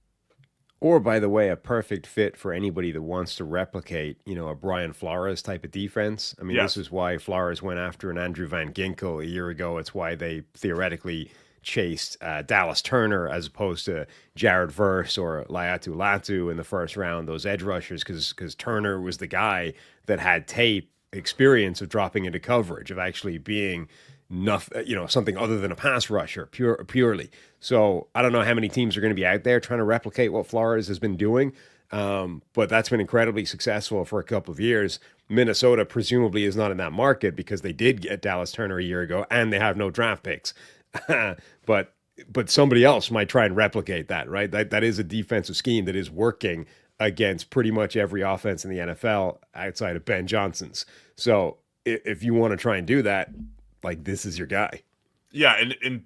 Or, by the way, a perfect fit for anybody that wants to replicate, a Brian Flores type of defense. I mean, This is why Flores went after an Andrew Van Ginkel a year ago. It's why they theoretically chased Dallas Turner as opposed to Jared Verse or Laiatu Latu in the first round, those edge rushers, because Turner was the guy that had tape experience of dropping into coverage, of actually being nothing, something other than a pass rusher purely. So I don't know how many teams are going to be out there trying to replicate what Flores has been doing. But that's been incredibly successful for a couple of years. Minnesota presumably is not in that market because they did get Dallas Turner a year ago and they have no draft picks. but somebody else might try and replicate that, right? That is a defensive scheme that is working against pretty much every offense in the NFL outside of Ben Johnson's. So if you want to try and do that, like, this is your guy. Yeah, and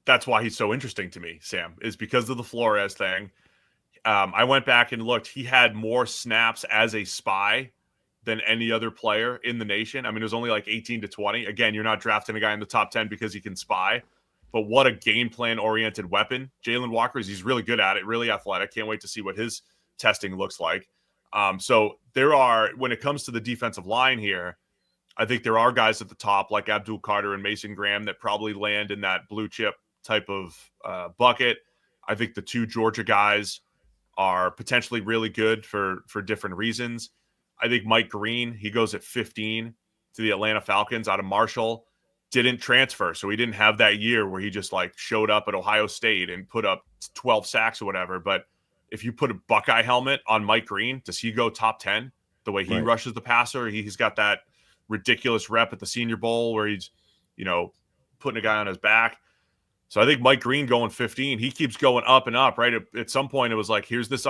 that's why he's so interesting to me, Sam, is because of the Flores thing. I went back and looked. He had more snaps as a spy than any other player in the nation. I mean, it was only like 18 to 20. Again, you're not drafting a guy in the top 10 because he can spy. But what a game plan-oriented weapon Jalen Walker is. He's really good at it, really athletic. Can't wait to see what his testing looks like. So when it comes to the defensive line here, I think there are guys at the top like Abdul Carter and Mason Graham that probably land in that blue chip type of bucket. I think the two Georgia guys are potentially really good for different reasons. I think Mike Green, he goes at 15 to the Atlanta Falcons out of Marshall, didn't transfer. So he didn't have that year where he just like showed up at Ohio State and put up 12 sacks or whatever. But if you put a Buckeye helmet on Mike Green, does he go top 10? The way he rushes the passer, he's got that ridiculous rep at the Senior Bowl where he's, putting a guy on his back. So I think Mike Green going 15, he keeps going up and up, right? At some point it was like, here's this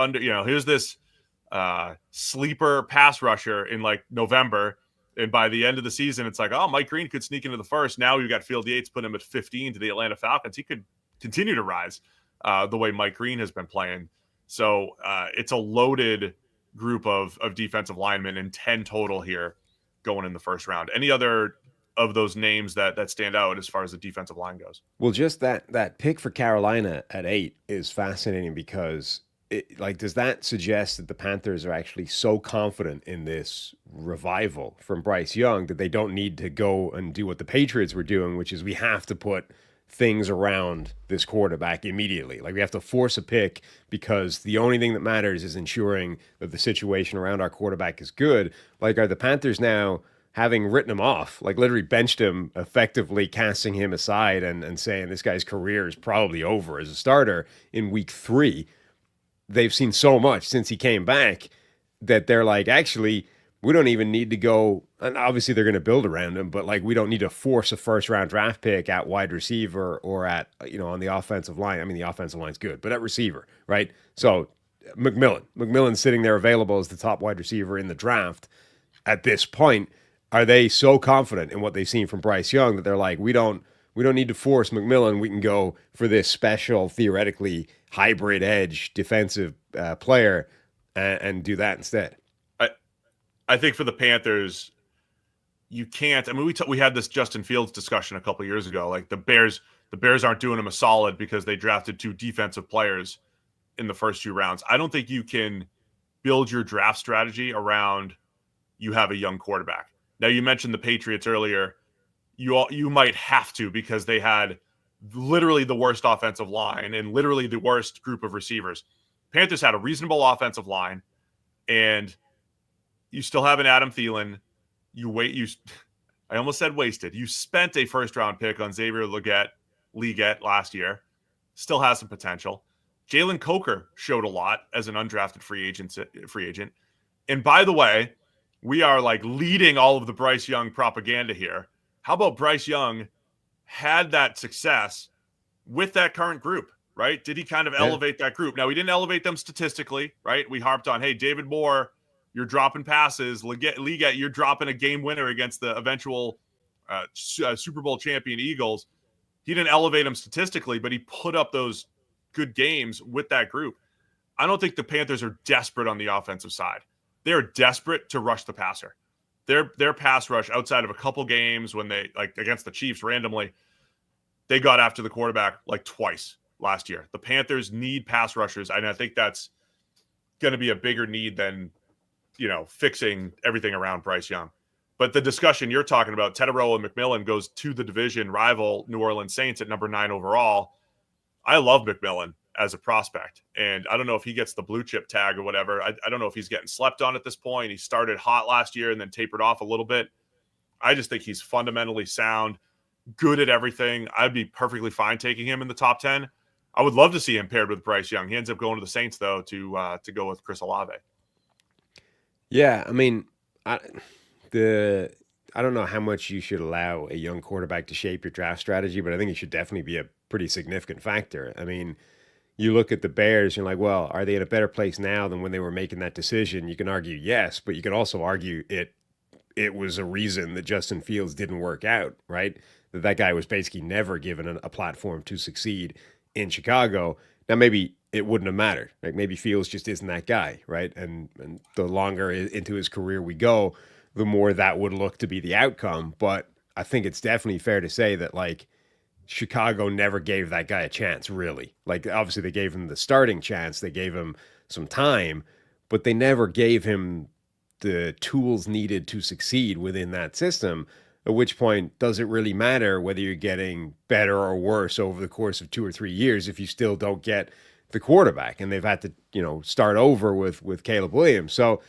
sleeper pass rusher in like November. And by the end of the season, it's like, oh, Mike Green could sneak into the first. Now we've got Field Yates, put him at 15 to the Atlanta Falcons. He could continue to rise the way Mike Green has been playing. So it's a loaded group of defensive linemen, and 10 total here going in the first round. Any other of those names that stand out as far as the defensive line goes? Well, just that pick for Carolina at 8 is fascinating because does that suggest that the Panthers are actually so confident in this revival from Bryce Young that they don't need to go and do what the Patriots were doing, which is we have to put things around this quarterback immediately. Like, we have to force a pick because the only thing that matters is ensuring that the situation around our quarterback is good. Like, are the Panthers now having written him off, like literally benched him, effectively casting him aside and saying this guy's career is probably over as a starter in week 3. They've seen so much since he came back that they're like, actually, we don't even need to go. And obviously, they're going to build around him, but like, we don't need to force a first round draft pick at wide receiver or at, on the offensive line. I mean, the offensive line's good, but at receiver, right? So, McMillan's sitting there available as the top wide receiver in the draft. At this point, are they so confident in what they've seen from Bryce Young that they're like, we don't need to force McMillan. We can go for this special, theoretically hybrid edge defensive player and do that instead. I think for the Panthers, you can't. I mean, we had this Justin Fields discussion a couple of years ago. Like the Bears aren't doing him a solid because they drafted 2 defensive players in the first 2 rounds. I don't think you can build your draft strategy around you have a young quarterback. Now, you mentioned the Patriots earlier. You might have to because they had literally the worst offensive line and literally the worst group of receivers. Panthers had a reasonable offensive line, and you still have an Adam Thielen. I almost said wasted. You spent a first-round pick on Xavier Legette last year. Still has some potential. Jalen Coker showed a lot as an undrafted free agent. And by the way, we are like leading all of the Bryce Young propaganda here. How about Bryce Young had that success with that current group, right? Did he kind of elevate that group? Now, he didn't elevate them statistically, right? We harped on, hey, David Moore, you're dropping passes. Legette, you're dropping a game winner against the eventual Super Bowl champion Eagles. He didn't elevate them statistically, but he put up those good games with that group. I don't think the Panthers are desperate on the offensive side. They're desperate to rush the passer. Their pass rush, outside of a couple games when they, like against the Chiefs randomly, they got after the quarterback like twice last year. The Panthers need pass rushers, and I think that's going to be a bigger need than, fixing everything around Bryce Young. But the discussion you're talking about, Teterow and McMillan goes to the division rival New Orleans Saints at number 9 overall. I love McMillan as a prospect, and I don't know if he gets the blue chip tag or whatever. I don't know if he's getting slept on at this point. He started hot last year and then tapered off a little bit. I just think he's fundamentally sound, good at everything. I'd be perfectly fine taking him in the top 10. I would love to see him paired with Bryce Young. He ends up going to the Saints, though, to go with Chris Olave. Yeah, I mean, I don't know how much you should allow a young quarterback to shape your draft strategy, but I think it should definitely be a pretty significant factor. I mean, you look at the Bears, you're like, well, are they in a better place now than when they were making that decision? You can argue yes, but you can also argue it was a reason that Justin Fields didn't work out, right? That guy was basically never given a platform to succeed in Chicago. Now, maybe it wouldn't have mattered. Like maybe Fields just isn't that guy, right? And the longer into his career we go, the more that would look to be the outcome. But I think it's definitely fair to say that, like, Chicago never gave that guy a chance, really. Like, obviously, they gave him the starting chance. They gave him some time, but they never gave him the tools needed to succeed within that system, at which point, does it really matter whether you're getting better or worse over the course of 2 or 3 years if you still don't get the quarterback? And they've had to, start over with Caleb Williams. So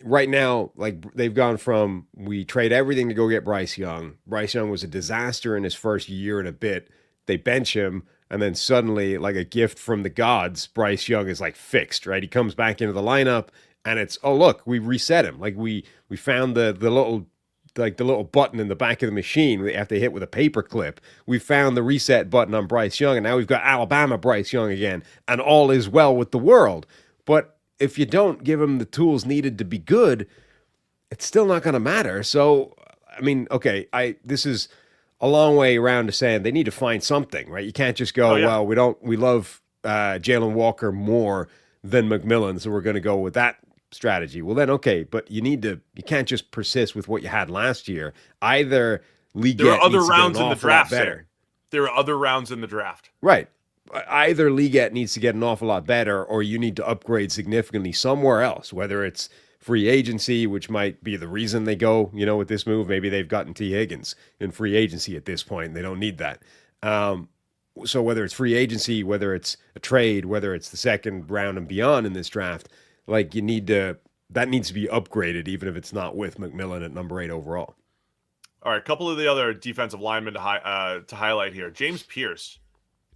right now, like, they've gone from, we trade everything to go get Bryce Young. Bryce Young was a disaster in his first year and a bit. They bench him, and then suddenly, like a gift from the gods, Bryce Young is like fixed, right? He comes back into the lineup, and it's, oh, look, we reset him. Like we found the little button in the back of the machine we have to hit with a paper clip. We found the reset button on Bryce Young, and now we've got Alabama Bryce Young again, and all is well with the world. But if you don't give him the tools needed to be good, it's still not going to matter. So, I mean, okay, this is a long way around to saying they need to find something, right? You can't just go, well, we love Jalen Walker more than McMillan, so we're going to go with that strategy. Well, then, okay, but you can't just persist with what you had last year. Either Legette there are other needs rounds to get an in the awful lot draft. better. There are other rounds in the draft. Right. Either Legette needs to get an awful lot better, or you need to upgrade significantly somewhere else, whether it's free agency, which might be the reason they go, with this move. Maybe they've gotten T. Higgins in free agency at this point. They don't need that. So whether it's free agency, whether it's a trade, whether it's the second round and beyond in this draft, like, you need to that needs to be upgraded, even if it's not with McMillan at number 8 overall. All right, a couple of the other defensive linemen to highlight here. James Pierce.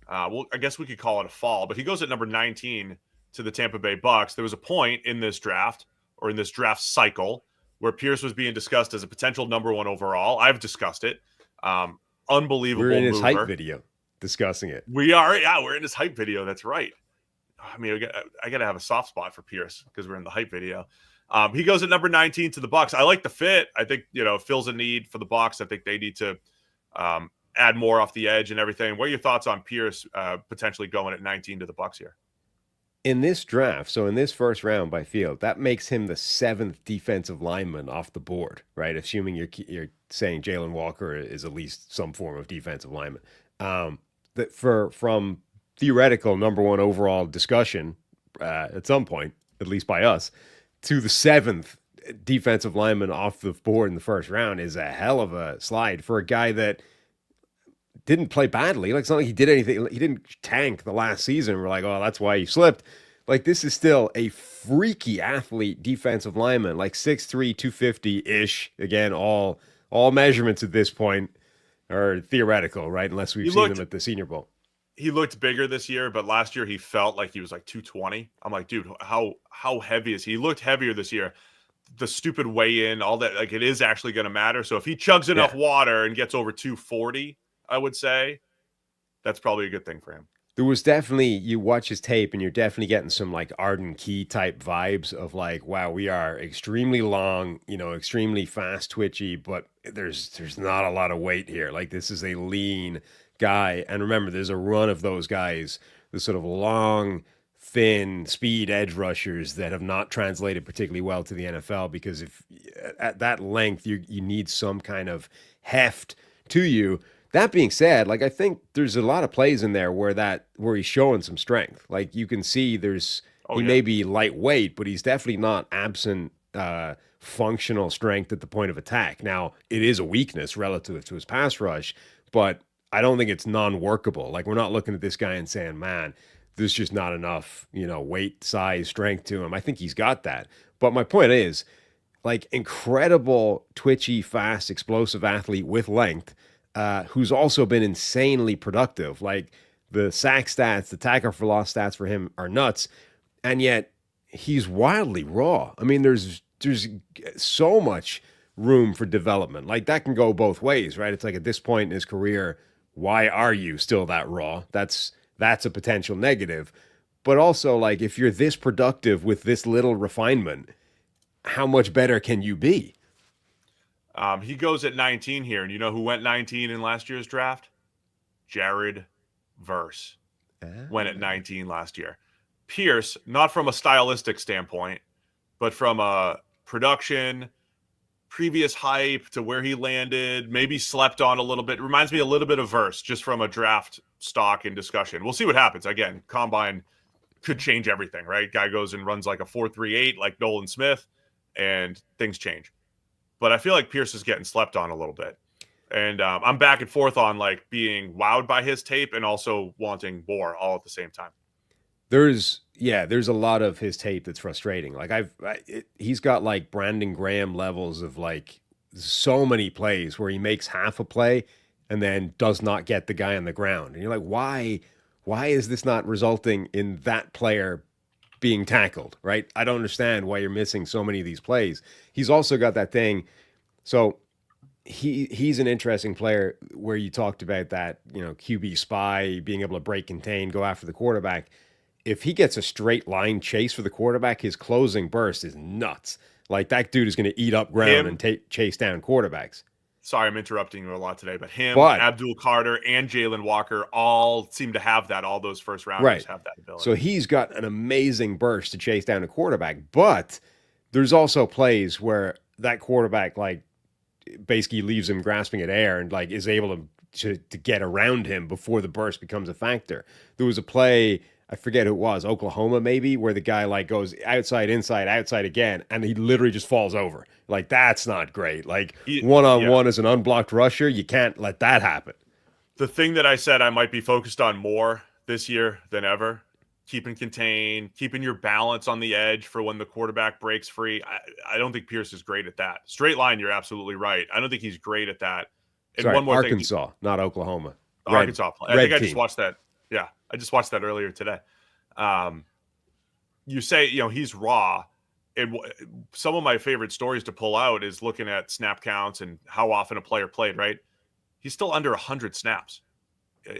Well, I guess we could call it a fall, but he goes at number 19 to the Tampa Bay Bucks. There was a point in this draft, or in this draft cycle, where Pierce was being discussed as a potential number 1 overall. I've discussed it. Unbelievable We're in his mover. hype video discussing it. We are, yeah, we're in his hype video. That's right. I mean, I got to have a soft spot for Pierce because we're in the hype video. He goes at number 19 to the Bucks. I like the fit. I think, fills a need for the Bucks. I think they need to add more off the edge and everything. What are your thoughts on Pierce potentially going at 19 to the Bucks here? In this draft, so in this first round by Field, that makes him the 7th defensive lineman off the board, right? Assuming you're saying Jalen Walker is at least some form of defensive lineman. That from theoretical number 1 overall discussion at some point, at least by us, to the 7th defensive lineman off the board in the first round is a hell of a slide for a guy that didn't play badly. Like, it's not like he did anything. He didn't tank the last season. We're like, oh, that's why he slipped. Like, this is still a freaky athlete defensive lineman, like 6'3", 250-ish. Again, all measurements at this point are theoretical, right? Unless we've seen him at the Senior Bowl. He looked bigger this year, but last year he felt like he was like 220. I'm like, dude, how heavy is he? He looked heavier this year. The stupid weigh-in, all that, like, it is actually going to matter. So if he chugs enough water and gets over 240, I would say that's probably a good thing for him. There was definitely, you watch his tape and you're definitely getting some like Arden Key type vibes of like, wow, we are extremely long, extremely fast, twitchy, but there's not a lot of weight here. Like, this is a lean guy. And remember, there's a run of those guys, the sort of long, thin speed edge rushers that have not translated particularly well to the NFL, because if at that length, you need some kind of heft to you. That being said, like, I think there's a lot of plays in there where he's showing some strength. Like, you can see he may be lightweight, but he's definitely not absent functional strength at the point of attack. Now, it is a weakness relative to his pass rush, but I don't think it's non-workable. Like, we're not looking at this guy and saying, man, there's just not enough, weight, size, strength to him. I think he's got that. But my point is, like, incredible, twitchy, fast, explosive athlete with length, who's also been insanely productive. Like, the sack stats, the tackle for loss stats for him are nuts, and yet he's wildly raw. I mean, there's so much room for development. Like, that can go both ways, right? It's like, at this point in his career, why are you still that raw? That's a potential negative. But also, like, if you're this productive with this little refinement, how much better can you be? He goes at 19 here, and you know who went 19 in last year's draft? Jared Verse went at 19 last year. Pierce, not from a stylistic standpoint, but from a production, previous hype to where he landed, maybe slept on a little bit. Reminds me a little bit of Verse, just from a draft stock and discussion. We'll see what happens. Again, combine could change everything, right? Guy goes and runs like a 4.38 like Nolan Smith, and things change. But I feel like Pierce is getting slept on a little bit. And I'm back and forth on like being wowed by his tape and also wanting more all at the same time. There's a lot of his tape that's frustrating. Like, he's got like Brandon Graham levels of like so many plays where he makes half a play and then does not get the guy on the ground. And you're like, why is this not resulting in that player being tackled, right? I don't understand why you're missing so many of these plays. He's also got that thing. So he's an interesting player where you talked about that, QB spy, being able to break, contain, go after the quarterback. If he gets a straight line chase for the quarterback, his closing burst is nuts. Like, that dude is going to eat up ground and chase down quarterbacks. Sorry, I'm interrupting you a lot today, but Abdul Carter, and Jalen Walker all seem to have that. All those first rounders have that ability. So he's got an amazing burst to chase down a quarterback, but there's also plays where that quarterback, like, basically leaves him grasping at air and like is able to get around him before the burst becomes a factor. There was a play, I forget who it was, Oklahoma maybe, where the guy like goes outside, inside, outside again, and he literally just falls over. Like, that's not great. Like, one-on-one as an unblocked rusher, you can't let that happen. The thing that I said I might be focused on more this year than ever keeping contained, keeping your balance on the edge for when the quarterback breaks free. I don't think Pierce is great at that. Straight line, you're absolutely right. I don't think he's great at that. And Sorry, one more thing, Arkansas, not Oklahoma. Arkansas. I Red think I team. just watched that. Yeah, I just watched that earlier today. You say, he's raw. And some of my favorite stories to pull out is looking at snap counts and how often a player played, right? He's still under 100 snaps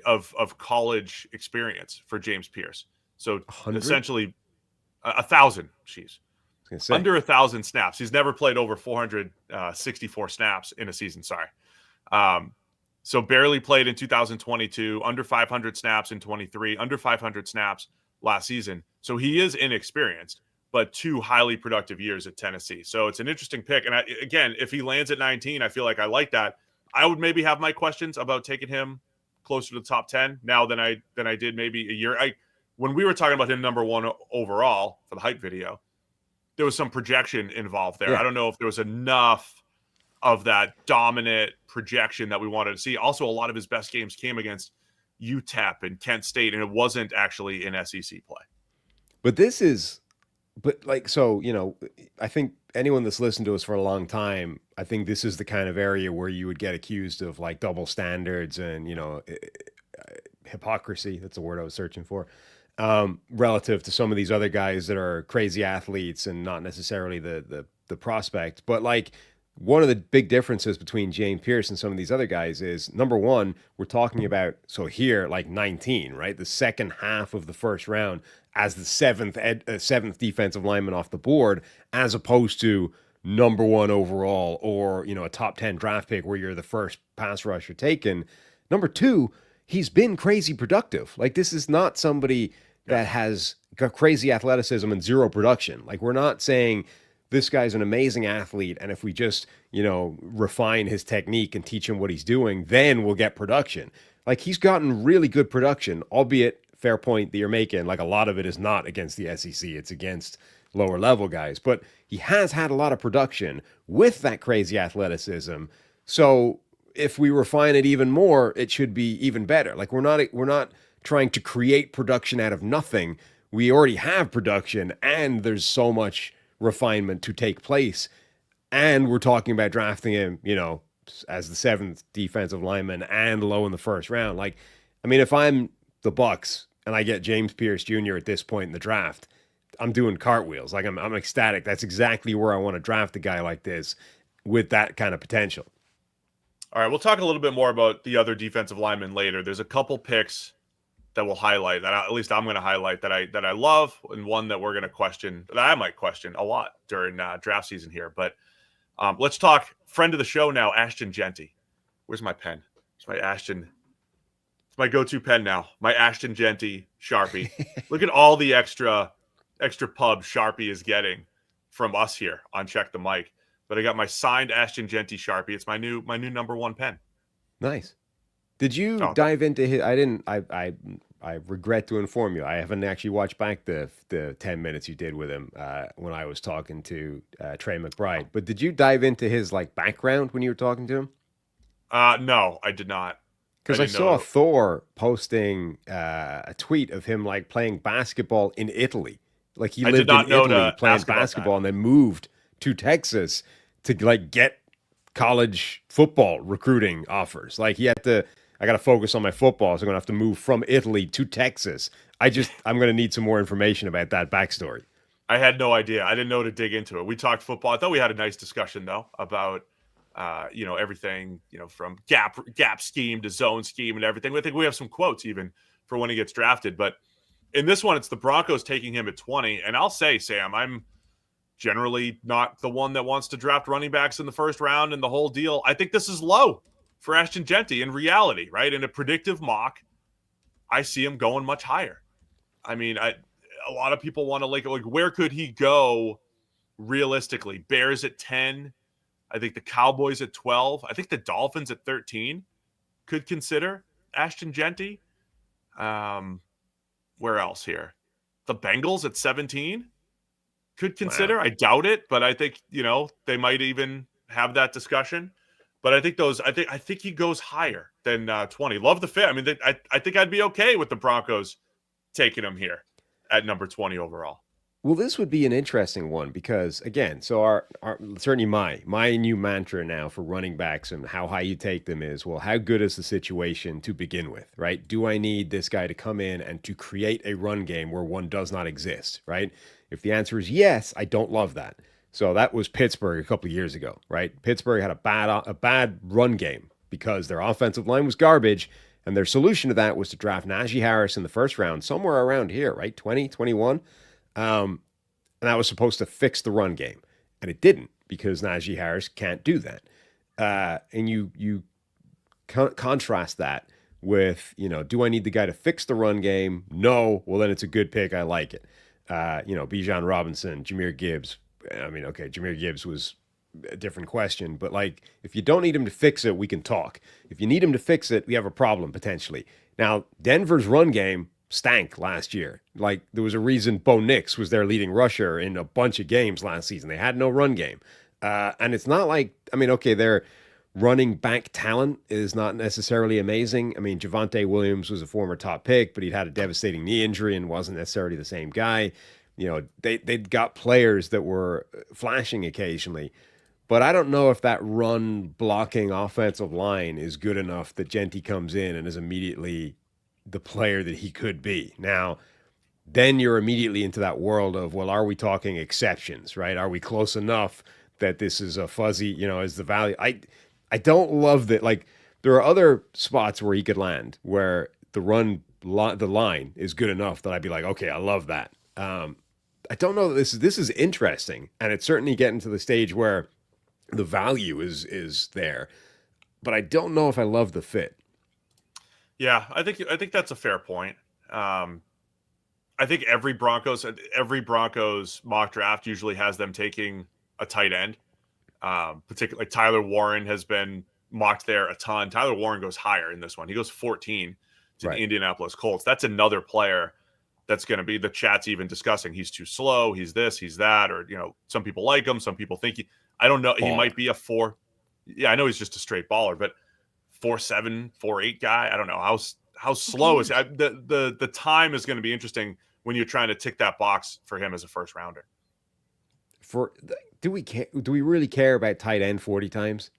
of college experience for James Pierce. So 100? essentially 1,000. Jeez. Under 1,000 snaps. He's never played over 464 snaps in a season. Sorry. So barely played in 2022, under 500 snaps in 23, under 500 snaps last season. So he is inexperienced, but 2 highly productive years at Tennessee. So it's an interesting pick. And again, if he lands at 19, I feel like I like that. I would maybe have my questions about taking him closer to the top 10 now than I did maybe a year. When we were talking about him number 1 overall for the hype video, there was some projection involved there. Yeah. I don't know if there was enough of that dominant projection that we wanted to see. Also, a lot of his best games came against UTEP and Kent State, and it wasn't actually in SEC play. I think anyone that's listened to us for a long time, I think this is the kind of area where you would get accused of like double standards and, hypocrisy. That's the word I was searching for. Relative to some of these other guys that are crazy athletes and not necessarily the prospect. But like one of the big differences between James Pierce and some of these other guys is, number one, we're talking about, so here, like 19, right? The second half of the first round as the seventh defensive lineman off the board, as opposed to number 1 overall or, a top 10 draft pick where you're the first pass rusher taken. Number 2, he's been crazy productive. Like, this is not somebody that has got crazy athleticism and zero production. Like, we're not saying this guy's an amazing athlete, and if we just, refine his technique and teach him what he's doing, then we'll get production. Like, he's gotten really good production, albeit, fair point that you're making, like a lot of it is not against the SEC. It's against lower level guys. But he has had a lot of production with that crazy athleticism. So if we refine it even more, it should be even better. Like, we're not trying to create production out of nothing. We already have production, and there's so much refinement to take place. And we're talking about drafting him, as the 7th defensive lineman and low in the first round. Like, I mean, if I'm the Bucks and I get James Pierce Jr. at this point in the draft, I'm doing cartwheels. Like, I'm ecstatic. That's exactly where I want to draft a guy like this with that kind of potential. All right, we'll talk a little bit more about the other defensive linemen later. There's a couple picks that we'll highlight, that at least I'm going to highlight, that I love, and one that we're going to question, that I might question a lot during draft season here. But let's talk friend of the show now, Ashton Jeanty. Where's my pen? It's my Ashton. It's my go-to pen now. My Ashton Jeanty Sharpie. Look at all the extra pub Sharpie is getting from us here on Check the Mic. But I got my signed Ashton Jeanty Sharpie. It's my new number 1 pen. Nice. Did you dive into his? I didn't. I regret to inform you, I haven't actually watched back the 10 minutes you did with him when I was talking to Trey McBride. But did you dive into his like background when you were talking to him? No, I did not. Because I saw Thor posting a tweet of him like playing basketball in Italy. Like, he lived in Italy playing basketball and then moved to Texas to like get college football recruiting offers. Like, I got to focus on my football, so I'm going to have to move from Italy to Texas. I'm going to need some more information about that backstory. I had no idea. I didn't know to dig into it. We talked football. I thought we had a nice discussion though about everything, from gap scheme to zone scheme and everything. I think we have some quotes even for when he gets drafted. But in this one, it's the Broncos taking him at 20. And I'll say, Sam, I'm generally not the one that wants to draft running backs in the first round and the whole deal. I think this is low for Ashton Jeanty in reality, right? In a predictive mock, I see him going much higher. I mean, a lot of people want to like where could he go realistically? Bears at 10. I think the Cowboys at 12. I think the Dolphins at 13 could consider Ashton Jeanty. Where else here? The Bengals at 17 could consider. Wow. I doubt it, but I think, they might even have that discussion. But I think he goes higher than 20. Love the fit. I mean, I think I'd be okay with the Broncos taking him here. at number 20 overall. Well, this would be an interesting one because, again, so our certainly my new mantra now for running backs and how high you take them is, well, how good is the situation to begin with, right? Do I need this guy to come in and to create a run game where one does not exist, right? If the answer is yes, I don't love that. So that was Pittsburgh a couple of years ago, right? Pittsburgh had a bad run game because their offensive line was garbage, and their solution to that was to draft Najee Harris in the first round, somewhere around here, right? 20, 21. And that was supposed to fix the run game. And it didn't because Najee Harris can't do that. And you contrast that with, do I need the guy to fix the run game? No. Well, then it's a good pick. I like it. Bijan Robinson, Jahmyr Gibbs. I mean, okay, Jahmyr Gibbs was a different question. But, if you don't need him to fix it, we can talk. If you need him to fix it, we have a problem potentially. Now, Denver's run game stank last year. There was a reason Bo Nix was their leading rusher in a bunch of games last season. They had no run game. And it's not their running back talent is not necessarily amazing. I mean, Javonte Williams was a former top pick, but he'd had a devastating knee injury and wasn't necessarily the same guy. They'd got players that were flashing occasionally. But I don't know if that run-blocking offensive line is good enough that Jeanty comes in and is immediately the player that he could be. Now, then you're immediately into that world of, well, are we talking exceptions, right? Are we close enough that this is a fuzzy, is the value? I don't love that. There are other spots where he could land where the line is good enough that I'd be like, okay, I love that. I don't know that this is interesting, and it's certainly getting to the stage where the value is there, but I don't know if I love the fit. Yeah, I think that's a fair point. I think every Broncos mock draft usually has them taking a tight end. Particularly Tyler Warren has been mocked there a ton. Tyler Warren goes higher in this one. He goes 14 to the Indianapolis Colts. That's another player that's going to be the chat's even discussing. He's too slow. He's this, he's that, or some people like him. Some people think I don't know. Baller. He might be a 4. Yeah, I know he's just a straight baller, but 4.7, 4.8 guy. I don't know how slow is the time is going to be interesting when you're trying to tick that box for him as a first rounder. Do we really care about tight end 40 times?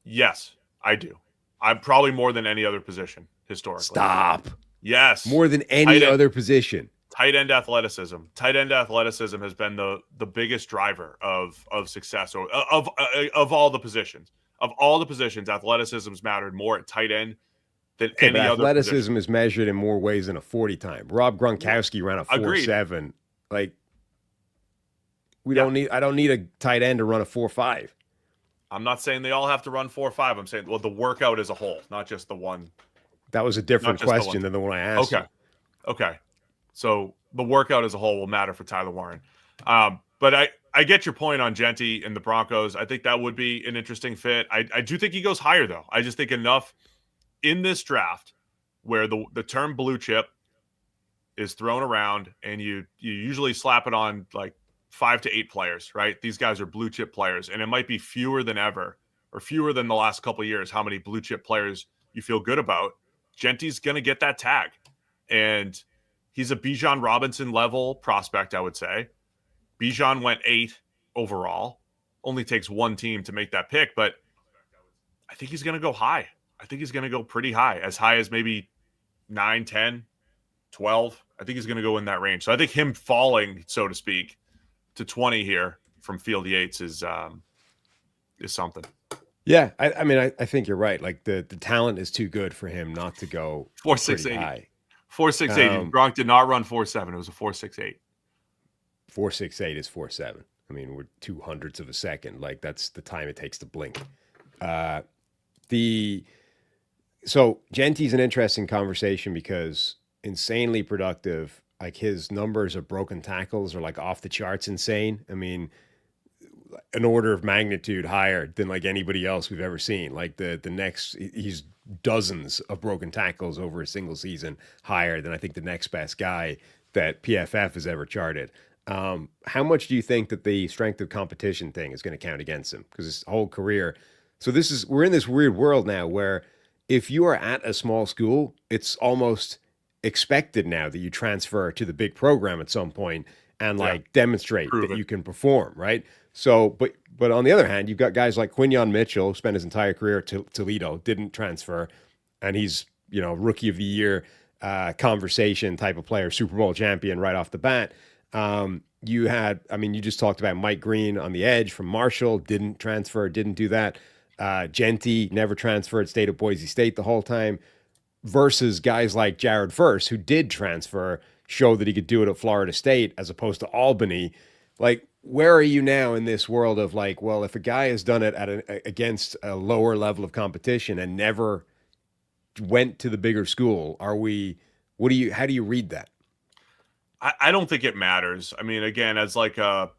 Yes, I do. I'm probably more than any other position historically. Stop. Yes, more than any other position. Tight end athleticism. Tight end athleticism has been the biggest driver of success or of all the positions. Of all the positions, athleticism's mattered more at tight end than any other position. Athleticism is measured in more ways than a 40 time. Rob Gronkowski ran a 4.7. I don't need a tight end to run a 4.5. I'm not saying they all have to run 4.5. I'm saying, the workout as a whole, not just the one. That was a different question than the one I asked. Okay. So the workout as a whole will matter for Tyler Warren. But I get your point on Jeanty and the Broncos. I think that would be an interesting fit. I do think he goes higher, though. I just think enough in this draft where the term blue chip is thrown around and you usually slap it on 5 to 8 players, right? These guys are blue chip players, and it might be fewer than ever or fewer than the last couple of years how many blue chip players you feel good about. Jeanty's going to get that tag, and he's a Bijan Robinson level prospect, I would say. Bijan went 8 overall. Only takes one team to make that pick, but I think he's going to go high. I think he's going to go pretty high as maybe 9, 10, 12. I think he's going to go in that range. So I think him falling, so to speak, to 20 here from Field Yates is something. Yeah, I think you're right. The talent is too good for him not to go 4.68 high. 4.68. Gronk did not run 4.7. It was a 4.68. 4.68 is 4.7. I mean, we're 200ths of a second. That's the time it takes to blink. So Jeanty's an interesting conversation because insanely productive. His numbers of broken tackles are off the charts insane. I mean, an order of magnitude higher than anybody else we've ever seen. The next, he's dozens of broken tackles over a single season higher than I think the next best guy that PFF has ever charted. How much do you think that the strength of competition thing is going to count against him? Because his whole career. So we're in this weird world now where if you are at a small school, it's almost expected now that you transfer to the big program at some point and Yeah. like demonstrate Prove that it. you can perform, right? So, but on the other hand, you've got guys like Quinyon Mitchell, spent his entire career at Toledo, didn't transfer, and he's, you know, rookie of the year conversation type of player, Super Bowl champion right off the bat. You had, I mean, you just talked about Mike Green on the edge from Marshall, didn't transfer, didn't do that. Jeanty never transferred, stayed at Boise State the whole time, versus guys like Jared Verse, who did transfer, showed that he could do it at Florida State as opposed to Albany. Like, where are you now in this world of like, well, if a guy has done it against a lower level of competition and never went to the bigger school, how do you read that? I don't think it matters. I mean, again, as like I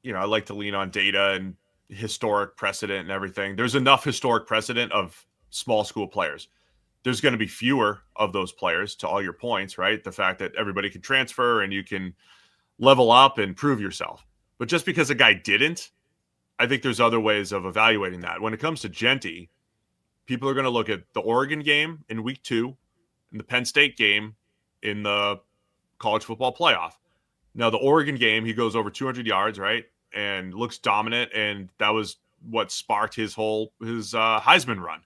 like to lean on data and historic precedent and everything. There's enough historic precedent of small school players. There's going to be fewer of those players, to all your points, right? The fact that everybody can transfer and you can level up and prove yourself. But just because a guy didn't, I think there's other ways of evaluating that. When it comes to Jeanty, people are going to look at the Oregon game in week 2 and the Penn State game in the college football playoff. Now, the Oregon game, he goes over 200 yards, right? And looks dominant. And that was what sparked his Heisman run,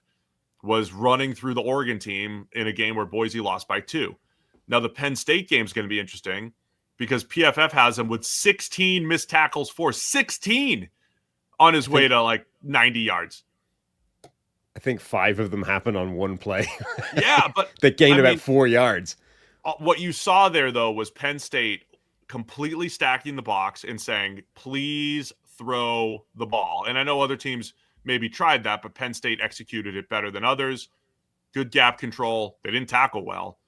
was running through the Oregon team in a game where Boise lost by 2. Now, the Penn State game is going to be interesting because PFF has him with 16 missed tackles for 16 on his way to like 90 yards. I think 5 of them happened on one play. Yeah, but that gained about 4 yards. What you saw there, though, was Penn State completely stacking the box and saying, please throw the ball. And I know other teams maybe tried that, but Penn State executed it better than others. Good gap control. They didn't tackle well,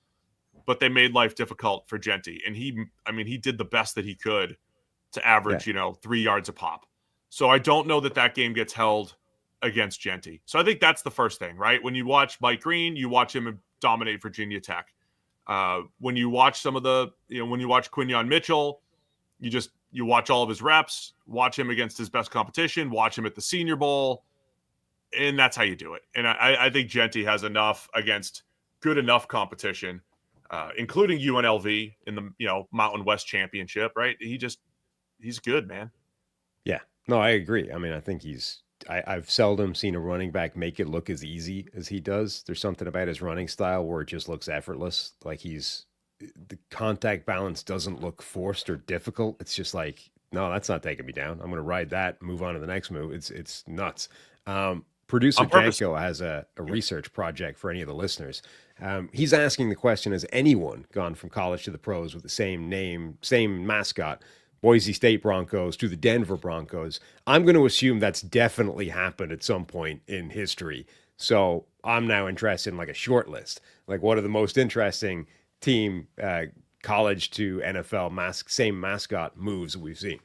but they made life difficult for Jeanty. And he did the best that he could to average, 3 yards a pop. So I don't know that game gets held against Jeanty. So I think that's the first thing, right? When you watch Mike Green, you watch him dominate Virginia Tech. When you watch when you watch Quinyon Mitchell, you watch all of his reps, watch him against his best competition, watch him at the Senior Bowl, and that's how you do it. And I think Jeanty has enough against good enough competition, including UNLV in the Mountain West Championship, right? He's good, man. Yeah, no, I agree. I mean, I think I've seldom seen a running back make it look as easy as he does. There's something about his running style where it just looks effortless. Like the contact balance doesn't look forced or difficult. It's just like, no, that's not taking me down. I'm going to ride that, move on to the next move. It's nuts. Producer Janko has a research project for any of the listeners. He's asking the question, has anyone gone from college to the pros with the same name, same mascot, Boise State Broncos to the Denver Broncos? I'm going to assume that's definitely happened at some point in history. So I'm now interested in like a short list. Like, what are the most interesting team college to NFL same mascot moves that we've seen?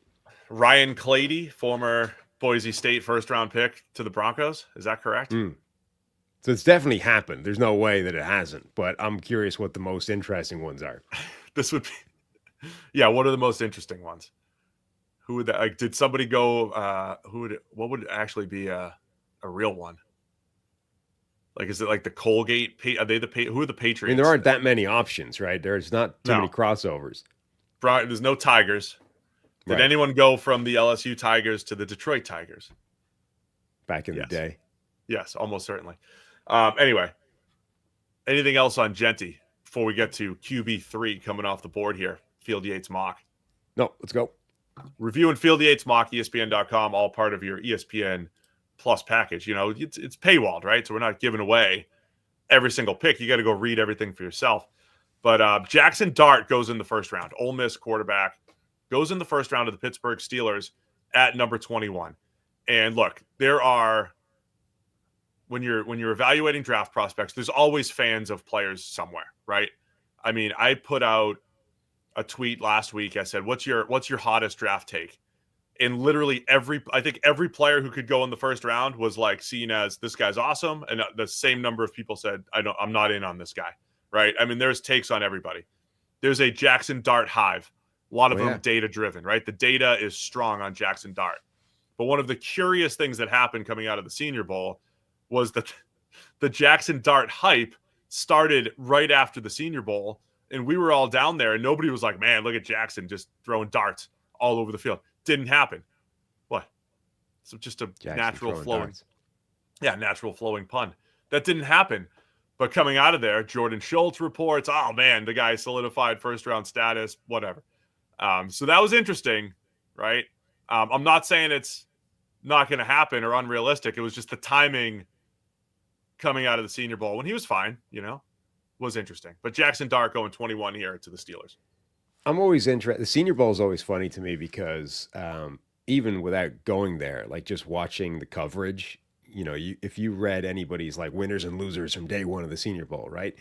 Ryan Clady, former Boise State first-round pick to the Broncos. Is that correct? So it's definitely happened. There's no way that it hasn't. But I'm curious what the most interesting ones are. This would be... Yeah, what are the most interesting ones? Who would that, like? Did somebody go? What would actually be a real one? Like, is it like the Colgate? Are they who are the Patriots? I mean, there aren't that many options, right? There's not too many crossovers. There's no Tigers. Did anyone go from the LSU Tigers to the Detroit Tigers? Back in the day? Yes, almost certainly. Anyway, anything else on Jeanty before we get to QB3 coming off the board here? Field Yates mock. No, let's go. Reviewing Field Yates mock, ESPN.com, all part of your ESPN Plus package. It's paywalled, right? So we're not giving away every single pick. You got to go read everything for yourself. But Jaxson Dart goes in the first round. Ole Miss quarterback goes in the first round of the Pittsburgh Steelers at number 21. And look, there are, when you're evaluating draft prospects, there's always fans of players somewhere, right? I mean, I put out a tweet last week. I said, what's your hottest draft take? And literally I think every player who could go in the first round was like seen as, this guy's awesome. And the same number of people said, I'm not in on this guy. Right. I mean, there's takes on everybody. There's a Jaxson Dart hive. A lot of them data driven, right? The data is strong on Jaxson Dart. But one of the curious things that happened coming out of the Senior Bowl was that the Jaxson Dart hype started right after the Senior Bowl. And we were all down there, and nobody was like, man, look at Jaxson just throwing darts all over the field. Didn't happen. What? So just a Jaxson natural flowing. Darts. Yeah, natural flowing pun. That didn't happen. But coming out of there, Jordan Schultz reports, oh, man, the guy solidified first-round status, whatever. So that was interesting, right? I'm not saying it's not going to happen or unrealistic. It was just the timing coming out of the Senior Bowl when he was fine, was interesting. But Jaxson Dart going 21 here to the Steelers. I'm always interested. The Senior Bowl is always funny to me because even without going there, like just watching the coverage, if you read anybody's like winners and losers from day one of the Senior Bowl, right?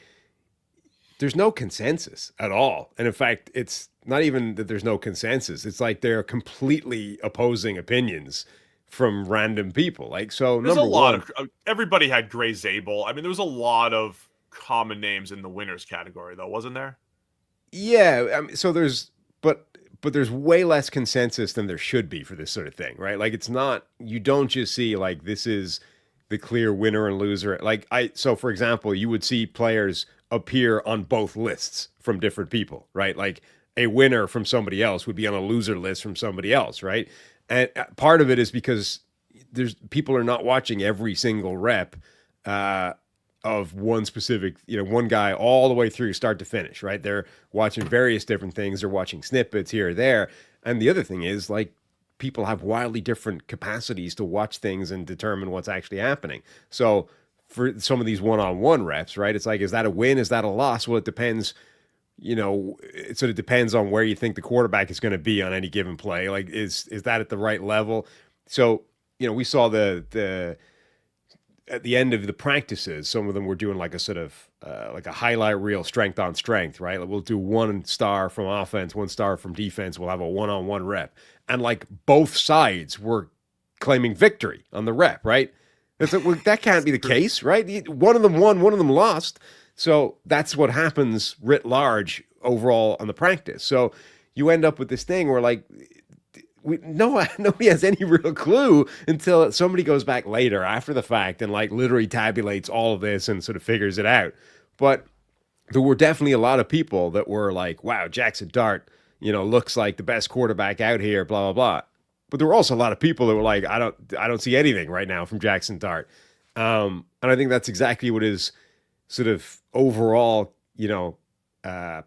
There's no consensus at all. And in fact, it's not even that there's no consensus. It's like they're completely opposing opinions from random people. Like, so there's a lot of everybody had Gray Zabel. I mean, there was a lot of common names in the winners category, though, wasn't there? Yeah. I mean, so there's, but there's way less consensus than there should be for this sort of thing, right? Like, it's not, you don't just see like this is the clear winner and loser. Like, so for example, you would see players appear on both lists from different people, right? Like a winner from somebody else would be on a loser list from somebody else, right? And part of it is because people are not watching every single rep of one specific, one guy all the way through start to finish, right? They're watching various different things. They're watching snippets here or there. And the other thing is, like, people have wildly different capacities to watch things and determine what's actually happening. So for some of these one-on-one reps, right, it's like, is that a win? Is that a loss? Well, it depends. It sort of depends on where you think the quarterback is going to be on any given play. Like, is that at the right level? So, we saw the at the end of the practices, some of them were doing like a sort of like a highlight reel, strength on strength, right? Like, we'll do 1 star from offense, 1 star from defense. We'll have a one-on-one rep, and like both sides were claiming victory on the rep, right? It's like, well, that can't be the case, right? One of them won, one of them lost. So that's what happens writ large overall on the practice. So you end up with this thing where like nobody has any real clue until somebody goes back later after the fact and like literally tabulates all of this and sort of figures it out. But there were definitely a lot of people that were like, wow, Jaxson Dart, looks like the best quarterback out here, blah, blah, blah. But there were also a lot of people that were like, I don't see anything right now from Jaxson Dart. And I think that's exactly what his sort of overall,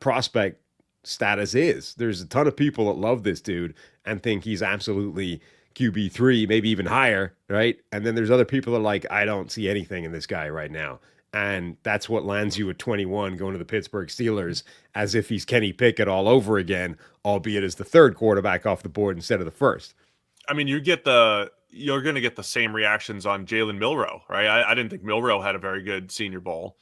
prospect status is. There's a ton of people that love this dude and think he's absolutely QB3, maybe even higher, right? And then there's other people that are like, I don't see anything in this guy right now. And that's what lands you at 21 going to the Pittsburgh Steelers as if he's Kenny Pickett all over again, albeit as the third quarterback off the board instead of the first. I mean, you're going to get the same reactions on Jalen Milroe, right? I didn't think Milroe had a very good Senior Bowl.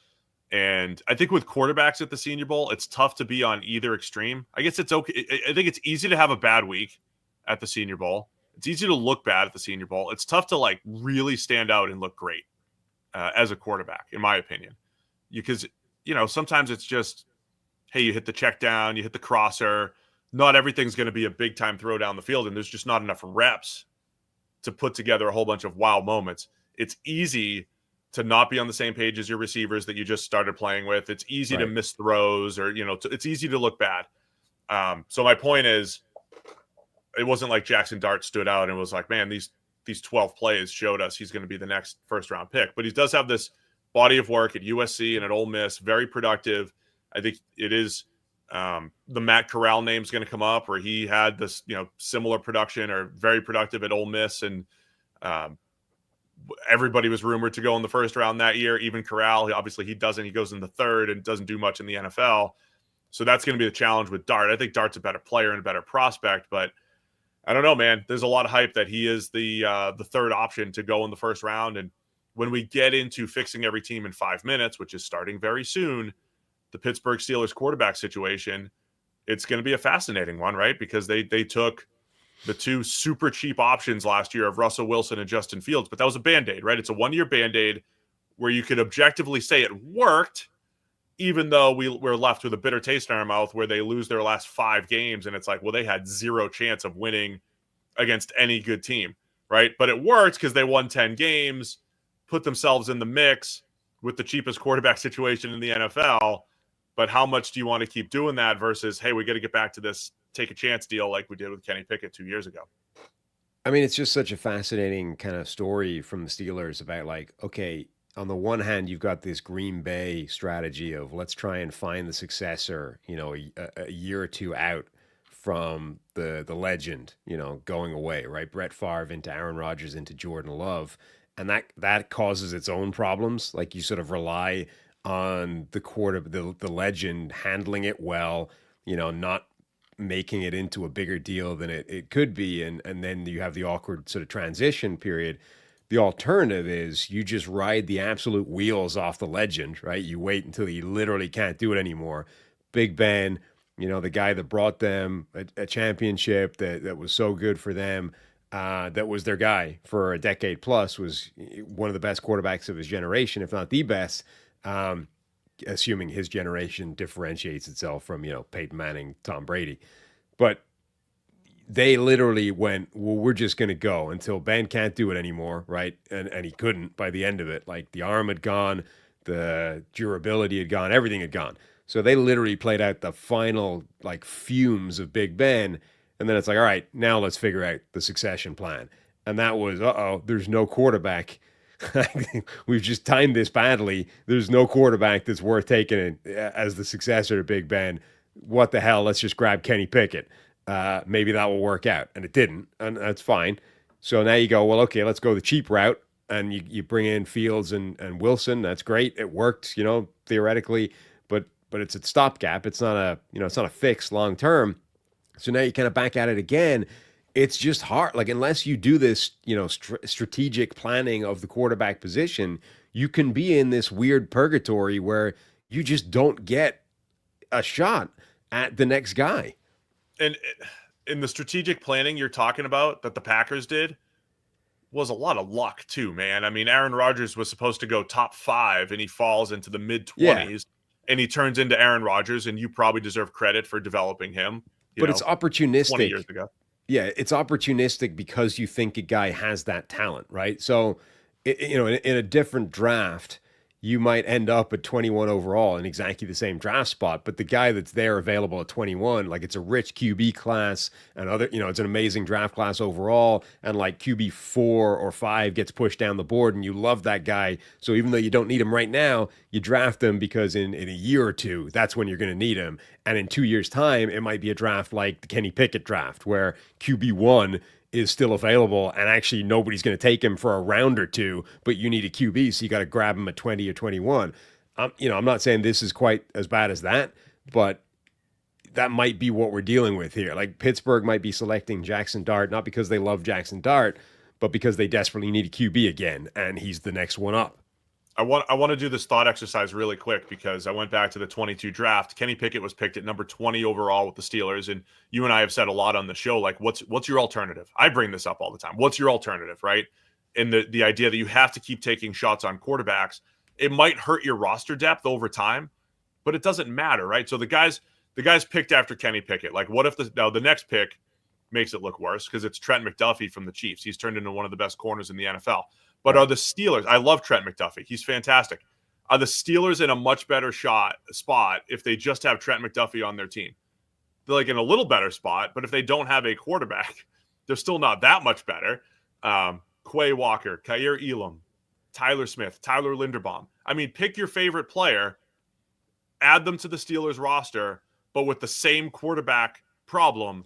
And I think with quarterbacks at the Senior Bowl, it's tough to be on either extreme. I guess it's okay. I think it's easy to have a bad week at the Senior Bowl. It's easy to look bad at the Senior Bowl. It's tough to like really stand out and look great as a quarterback, in my opinion. Because, sometimes it's just, hey, you hit the check down, you hit the crosser. Not everything's going to be a big time throw down the field, and there's just not enough reps to put together a whole bunch of wow moments. It's easy to not be on the same page as your receivers that you just started playing with. It's easy to miss throws or, it's easy to look bad. So my point is, it wasn't like Jaxson Dart stood out and was like, man, these 12 plays showed us he's going to be the next first round pick. But he does have this body of work at USC and at Ole Miss, very productive. I think it is the Matt Corral name is going to come up where he had this, similar production or very productive at Ole Miss. And everybody was rumored to go in the first round that year. Even Corral, obviously he doesn't. He goes in the third and doesn't do much in the NFL. So that's going to be the challenge with Dart. I think Dart's a better player and a better prospect, but I don't know, man. There's a lot of hype that he is the third option to go in the first round. And when we get into fixing every team in 5 minutes, which is starting very soon, the Pittsburgh Steelers quarterback situation, it's going to be a fascinating one, right? Because they took the two super cheap options last year of Russell Wilson and Justin Fields, but that was a Band-Aid, right? It's a 1-year Band-Aid where you could objectively say it worked, even though we're left with a bitter taste in our mouth where they lose their last 5 games. And it's like, well, they had zero chance of winning against any good team, right? But it worked because they won 10 games, put themselves in the mix with the cheapest quarterback situation in the NFL. But how much do you want to keep doing that versus, hey, we got to get back to this take a chance deal like we did with Kenny Pickett 2 years ago? I mean, it's just such a fascinating kind of story from the Steelers about like, okay, on the one hand, you've got this Green Bay strategy of let's try and find the successor, a year or two out from the legend, going away, right? Brett Favre into Aaron Rodgers into Jordan Love. And that causes its own problems. Like you sort of rely on the legend handling it well, not making it into a bigger deal than it could be. And then you have the awkward sort of transition period. The alternative is you just ride the absolute wheels off the legend, right? You wait until you literally can't do it anymore. Big Ben, the guy that brought them a championship that was so good for them, that was their guy for a decade plus, was one of the best quarterbacks of his generation, if not the best, assuming his generation differentiates itself from, Peyton Manning, Tom Brady. But they literally went, well, we're just going to go until Ben can't do it anymore, right? And he couldn't by the end of it. Like the arm had gone, the durability had gone, everything had gone. So they literally played out the final like fumes of Big Ben. And then it's like, all right, now let's figure out the succession plan. And that was, there's no quarterback. We've just timed this badly. There's no quarterback that's worth taking as the successor to Big Ben. What the hell? Let's just grab Kenny Pickett. Maybe that will work out. And it didn't. And that's fine. So now you go, well, okay, let's go the cheap route. And you bring in Fields and Wilson. That's great. It worked, theoretically, but it's a stopgap. It's not a fix long term. So now you kind of back at it again. It's just hard. Like, unless you do this, strategic planning of the quarterback position, you can be in this weird purgatory where you just don't get a shot at the next guy. And in the strategic planning you're talking about that the Packers did was a lot of luck too, man. I mean, Aaron Rodgers was supposed to go top 5 and he falls into the mid 20s and he turns into Aaron Rodgers, and you probably deserve credit for developing him. But it's opportunistic. 20 years ago. Yeah, it's opportunistic because you think a guy has that talent, right? So, in a different draft, you might end up at 21 overall in exactly the same draft spot, but the guy that's there available at 21, like it's a rich QB class and it's an amazing draft class overall, and like QB 4 or 5 gets pushed down the board and you love that guy. So even though you don't need him right now, you draft him because in a year or two, that's when you're going to need him. And in 2 years' time, it might be a draft like the Kenny Pickett draft where QB 1 is still available and actually nobody's going to take him for a round or two, but you need a QB, so you got to grab him at 20 or 21. I'm not saying this is quite as bad as that, but that might be what we're dealing with here. Like Pittsburgh might be selecting Jaxson Dart, not because they love Jaxson Dart, but because they desperately need a QB again, and he's the next one up. I want to do this thought exercise really quick because I went back to the 22 draft. Kenny Pickett was picked at number 20 overall with the Steelers, and you and I have said a lot on the show, like, what's your alternative? I bring this up all the time. What's your alternative, right? And the idea that you have to keep taking shots on quarterbacks, it might hurt your roster depth over time, but it doesn't matter, right? So the guys picked after Kenny Pickett. Like, what if the next pick makes it look worse because it's Trent McDuffie from the Chiefs? He's turned into one of the best corners in the NFL. But are the Steelers, I love Trent McDuffie. He's fantastic. Are the Steelers in a much better spot if they just have Trent McDuffie on their team? They're like in a little better spot, but if they don't have a quarterback, they're still not that much better. Quay Walker, Kaiir Elam, Tyler Smith, Tyler Linderbaum. I mean, pick your favorite player, add them to the Steelers roster, but with the same quarterback problem,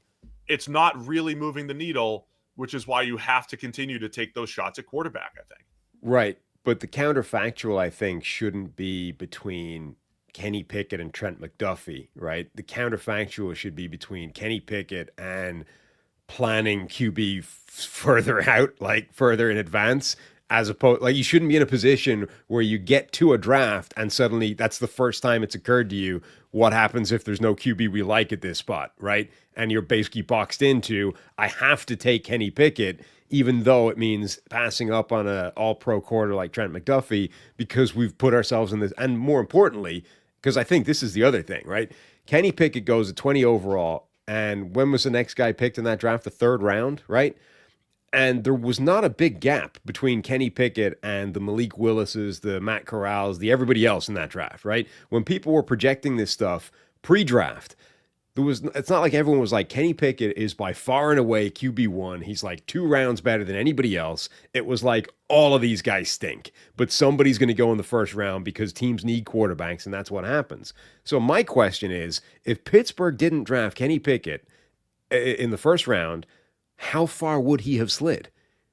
it's not really moving the needle, which is why you have to continue to take those shots at quarterback, I think. Right. But the counterfactual, I think, shouldn't be between Kenny Pickett and Trent McDuffie, right? The counterfactual should be between Kenny Pickett and planning QB further out, like further in advance, as opposed, like you shouldn't be in a position where you get to a draft and suddenly that's the first time it's occurred to you, what happens if there's no QB we like at this spot, right? And you're basically boxed into, I have to take Kenny Pickett, even though it means passing up on an all-pro quarter like Trent McDuffie, because we've put ourselves in this. And more importantly, because I think this is the other thing, right? Kenny Pickett goes at 20 overall, and when was the next guy picked in that draft? The third round, right? And there was not a big gap between Kenny Pickett and the Malik Willises, the Matt Corrals, the everybody else in that draft, right? When people were projecting this stuff pre-draft, it's not like everyone was like, Kenny Pickett is by far and away QB1. He's like 2 rounds better than anybody else. It was like all of these guys stink, but somebody's going to go in the first round because teams need quarterbacks, and that's what happens. So my question is, if Pittsburgh didn't draft Kenny Pickett in the first round, how far would he have slid,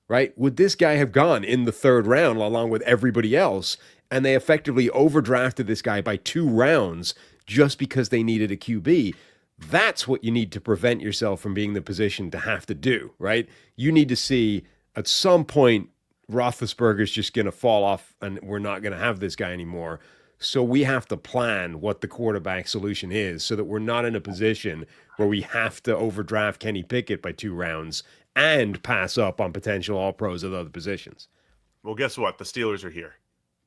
right? Would this guy have gone in the 3rd round along with everybody else, and they effectively overdrafted this guy by 2 rounds just because they needed a QB? That's what you need to prevent yourself from being in the position to have to do, right? You need to see at some point Roethlisberger's just going to fall off and we're not going to have this guy anymore. So we have to plan what the quarterback solution is so that we're not in a position where we have to overdraft Kenny Pickett by 2 rounds and pass up on potential all-pros at other positions. Well, guess what? The Steelers are here.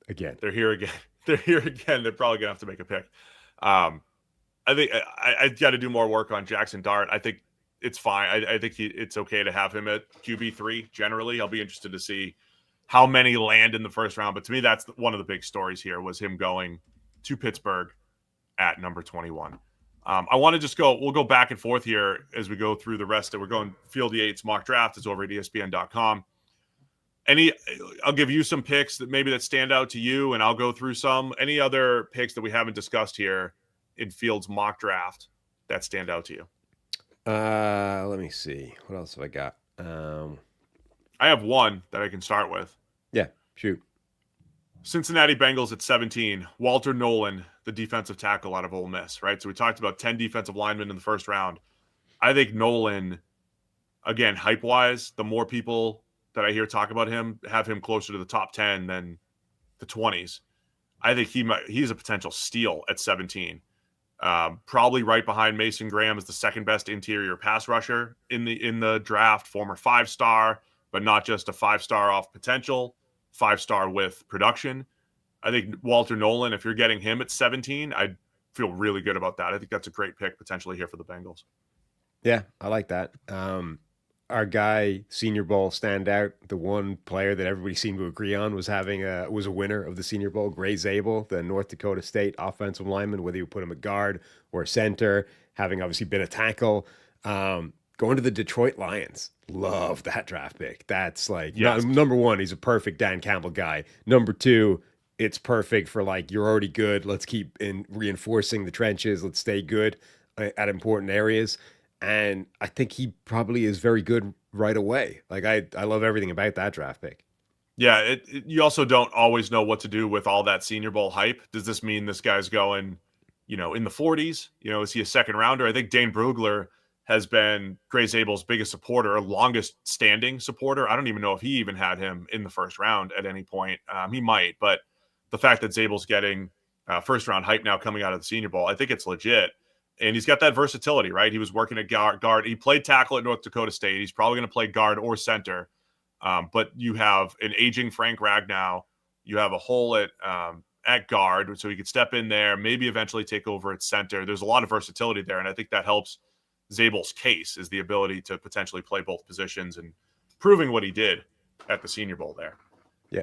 Again. They're here again. They're here again. They're probably going to have to make a pick. I think I got to do more work on Jaxson Dart. I think it's fine. I think it's okay to have him at QB3 generally. I'll be interested to see how many land in the first round. But to me, that's one of the big stories here was him going to Pittsburgh at number 21. I want to just we'll go back and forth here as we go through the rest. We're going Field Yates mock draft is over at ESPN.com. I'll give you some picks that stand out to you, and I'll go through some. Any other picks that we haven't discussed here in Field's mock draft that stand out to you? Let me see. What else have I got? I have one that I can start with. Yeah, shoot. Cincinnati Bengals at 17. Walter Nolan, the defensive tackle out of Ole Miss, right? So we talked about 10 defensive linemen in the first round. I think Nolan, again, hype-wise, the more people that I hear talk about him have him closer to the top 10 than the 20s. I think he's a potential steal at 17. Probably right behind Mason Graham as the second best interior pass rusher in the draft. Former 5-star, but not just a 5-star off potential, 5-star with production. I think Walter Nolan, if you're getting him at 17, I'd feel really good about that. I think that's a great pick potentially here for the Bengals. Yeah, I like that. Our guy, Senior Bowl standout, the one player that everybody seemed to agree on was a winner of the Senior Bowl, Gray Zabel, the North Dakota State offensive lineman, whether you put him at guard or center, having obviously been a tackle. Going to the Detroit Lions. Love that draft pick. That's like, yes. Number one, he's a perfect Dan Campbell guy. Number two, it's perfect for like, you're already good. Let's keep reinforcing the trenches. Let's stay good at important areas. And I think he probably is very good right away. Like I love everything about that draft pick. Yeah, you also don't always know what to do with all that Senior Bowl hype. Does this mean this guy's going, in the 40s? Is he a second rounder? I think Dane Brugler has been Gray Zabel's biggest supporter, longest standing supporter. I don't even know if he even had him in the first round at any point. He might, but the fact that Zabel's getting first round hype now coming out of the Senior Bowl, I think it's legit. And he's got that versatility, right? He was working at guard. He played tackle at North Dakota State. He's probably going to play guard or center. But you have an aging Frank Ragnow. You have a hole at guard, so he could step in there, maybe eventually take over at center. There's a lot of versatility there, and I think that helps Zabel's case, is the ability to potentially play both positions and proving what he did at the Senior Bowl there. Yeah.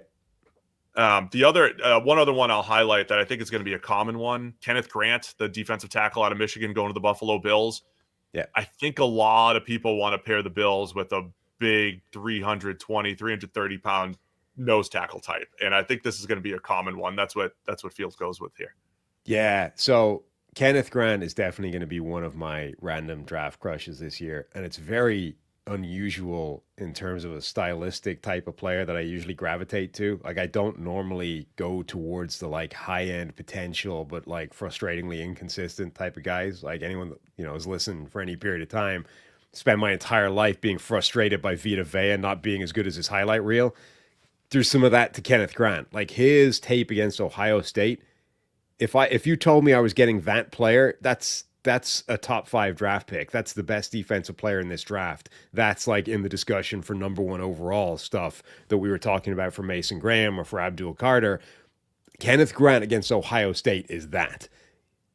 The other one other one I'll highlight that I think is going to be a common one, Kenneth Grant, the defensive tackle out of Michigan going to the Buffalo Bills. Yeah. I think a lot of people want to pair the Bills with a big 330-pound nose tackle type. And I think this is going to be a common one. That's what Fields goes with here. Yeah. So Kenneth Grant is definitely going to be one of my random draft crushes this year. And it's very unusual in terms of a stylistic type of player that I usually gravitate to. Like I don't normally go towards the like high-end potential, but like frustratingly inconsistent type of guys. Like anyone that, has listened for any period of time, spent my entire life being frustrated by Vita Vea not being as good as his highlight reel. There's some of that to Kenneth Grant. Like his tape against Ohio State, if you told me I was getting that player, that's a top 5 draft pick. That's the best defensive player in this draft. That's like in the discussion for number 1 overall stuff that we were talking about for Mason Graham or for Abdul Carter. Kenneth Grant against Ohio State is that.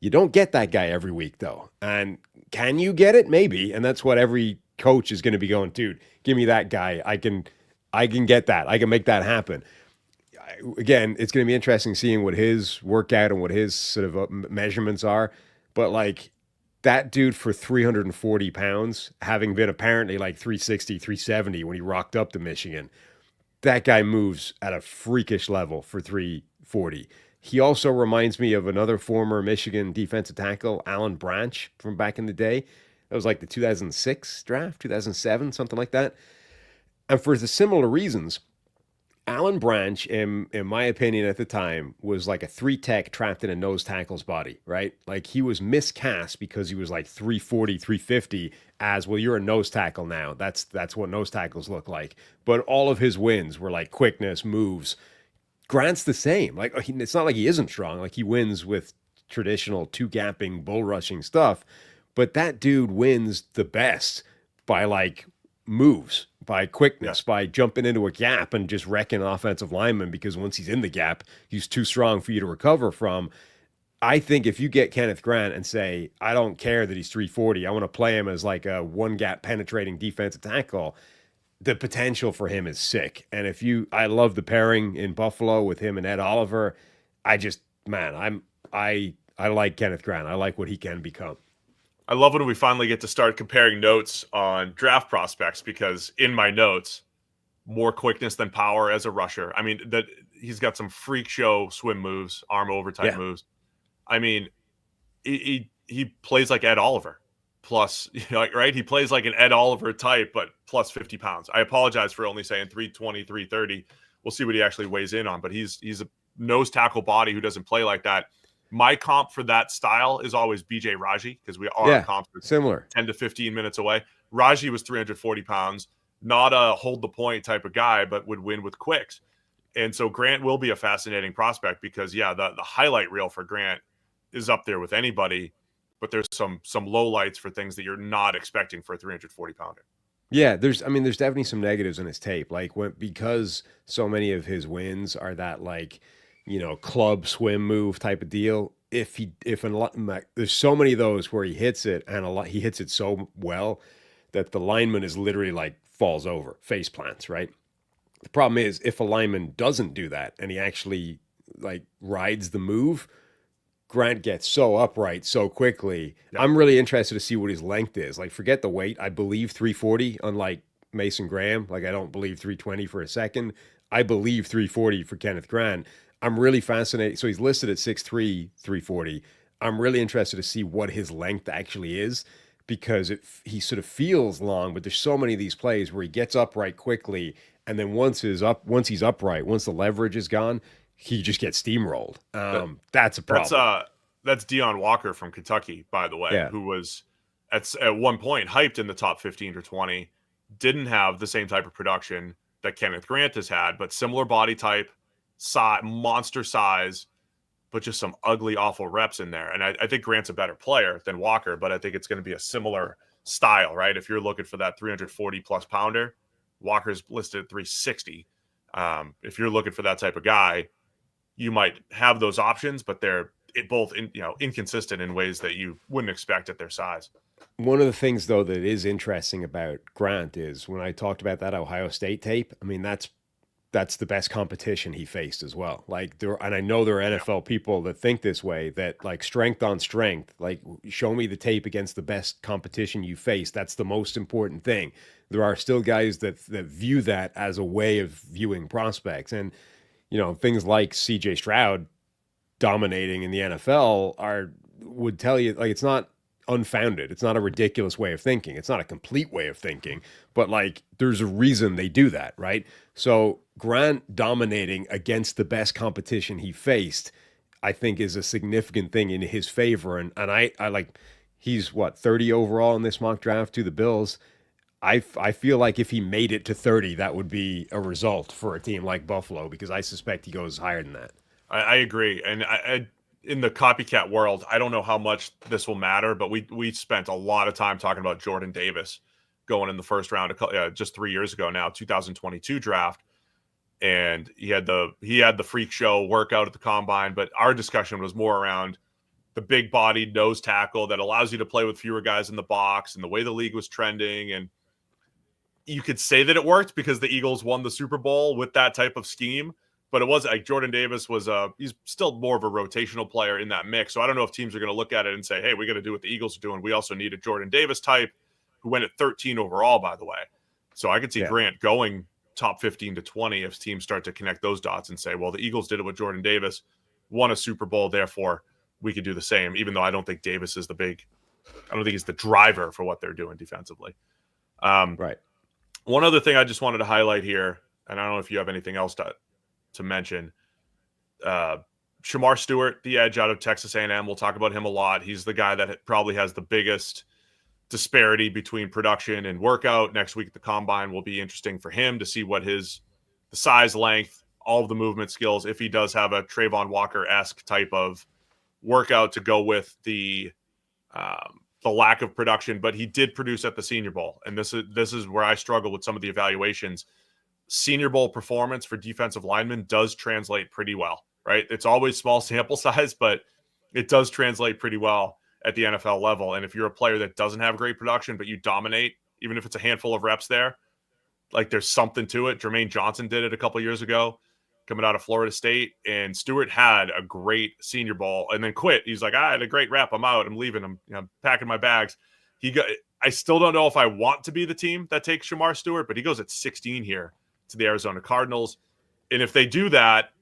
You don't get that guy every week though. And can you get it? Maybe. And that's what every coach is going to be going, dude, give me that guy. I can get that. I can make that happen. Again, it's going to be interesting seeing what his workout and what his sort of measurements are. But like that dude for 340 pounds, having been apparently like 360, 370 when he rocked up to Michigan, that guy moves at a freakish level for 340. He also reminds me of another former Michigan defensive tackle, Alan Branch, from back in the day. That was like the 2006 draft, 2007, something like that. And for the similar reasons, Alan Branch, in my opinion at the time, was like a 3-tech trapped in a nose tackle's body, right? Like he was miscast because he was like 340, 350 as, well, you're a nose tackle now. That's what nose tackles look like. But all of his wins were like quickness, moves. Grant's the same. Like it's not like he isn't strong. Like he wins with traditional 2-gapping, bull rushing stuff. But that dude wins the best by like moves, by quickness, by jumping into a gap and just wrecking an offensive lineman, because once he's in the gap, he's too strong for you to recover from. I think if you get Kenneth Grant and say, I don't care that he's 340, I want to play him as like a 1-gap penetrating defensive tackle, the potential for him is sick. And I love the pairing in Buffalo with him and Ed Oliver. I like Kenneth Grant. I like what he can become. I love when we finally get to start comparing notes on draft prospects, because in my notes, more quickness than power as a rusher. I mean, that he's got some freak show swim moves, arm over type moves. I mean, he plays like Ed Oliver, plus, right? He plays like an Ed Oliver type, but plus 50 pounds. I apologize for only saying 320, 330. We'll see what he actually weighs in on, but he's a nose tackle body who doesn't play like that. My comp for that style is always BJ Raji, because we are comps similar 10 to 15 minutes away. Raji was 340 pounds, not a hold the point type of guy, but would win with quicks. And so Grant will be a fascinating prospect because, the highlight reel for Grant is up there with anybody, but there's some lowlights for things that you're not expecting for a 340 pounder. Yeah, there's definitely some negatives in his tape, like because so many of his wins are that like, club swim move type of deal. There's so many of those where he hits it, and he hits it so well that the lineman is literally like falls over, face plants, right? The problem is if a lineman doesn't do that and he actually like rides the move, Grant gets so upright so quickly. Yeah. I'm really interested to see what his length is. Like, forget the weight. I believe 340, unlike Mason Graham. Like, I don't believe 320 for a second. I believe 340 for Kenneth Grant. I'm really fascinated. So he's listed at 6'3", 340. I'm really interested to see what his length actually is, because he sort of feels long, but there's so many of these plays where he gets upright quickly, and then once he's upright, once the leverage is gone, he just gets steamrolled. That's a problem. That's Deion Walker from Kentucky, by the way, who was at one point hyped in the top 15 or 20, didn't have the same type of production that Kenneth Grant has had, but similar body type, monster size, but just some ugly, awful reps in there. And I think Grant's a better player than Walker, but I think it's going to be a similar style, right? If you're looking for that 340 plus pounder, Walker's listed at 360. If you're looking for that type of guy, you might have those options, but they're both inconsistent in ways that you wouldn't expect at their size. One of the things, though, that is interesting about Grant is when I talked about that Ohio State tape, I mean, that's the best competition he faced as well. Like and I know there are NFL people that think this way, that like strength on strength, like show me the tape against the best competition you face. That's the most important thing. There are still guys that view that as a way of viewing prospects. And, things like CJ Stroud dominating in the NFL would tell you, like, it's not unfounded. It's not a ridiculous way of thinking. It's not a complete way of thinking, but like there's a reason they do that, right? So Grant dominating against the best competition he faced, I think, is a significant thing in his favor. And I like, he's 30 overall in this mock draft to the Bills. I feel like if he made it to 30, that would be a result for a team like Buffalo, because I suspect he goes higher than that. I agree. And I in the copycat world, I don't know how much this will matter, but we spent a lot of time talking about Jordan Davis going in the first round just 3 years ago now, 2022 draft. And he had the freak show workout at the combine, but our discussion was more around the big bodied nose tackle that allows you to play with fewer guys in the box and the way the league was trending. And you could say that it worked because the Eagles won the Super Bowl with that type of scheme, but it was like Jordan Davis was he's still more of a rotational player in that mix. So I don't know if teams are going to look at it and say, hey, we got to do what the Eagles are doing. We also need a Jordan Davis type who went at 13 overall, by the way. So I could see Grant going top 15 to 20 if teams start to connect those dots and say, well, the Eagles did it with Jordan Davis, won a Super Bowl, therefore we could do the same, even though I don't think Davis is I don't think he's the driver for what they're doing defensively. Right. One other thing I just wanted to highlight here, and I don't know if you have anything else to mention. Shamar Stewart, the edge out of Texas A&M, we'll talk about him a lot. He's the guy that probably has the biggest disparity between production and workout. Next week at the Combine will be interesting for him to see what the size, length, all of the movement skills, if he does have a Trayvon Walker-esque type of workout to go with the lack of production, but he did produce at the Senior Bowl. And this is where I struggle with some of the evaluations. Senior Bowl performance for defensive linemen does translate pretty well, right? It's always small sample size, but it does translate pretty well at the NFL level. And if you're a player that doesn't have great production, but you dominate, even if it's a handful of reps there, like there's something to it. Jermaine Johnson did it a couple years ago coming out of Florida State, and Stewart had a great Senior Bowl and then quit. He's like, I had a great rep. I'm out. I'm leaving. I'm packing my bags. I still don't know if I want to be the team that takes Shamar Stewart, but he goes at 16 here to the Arizona Cardinals. And if they do that,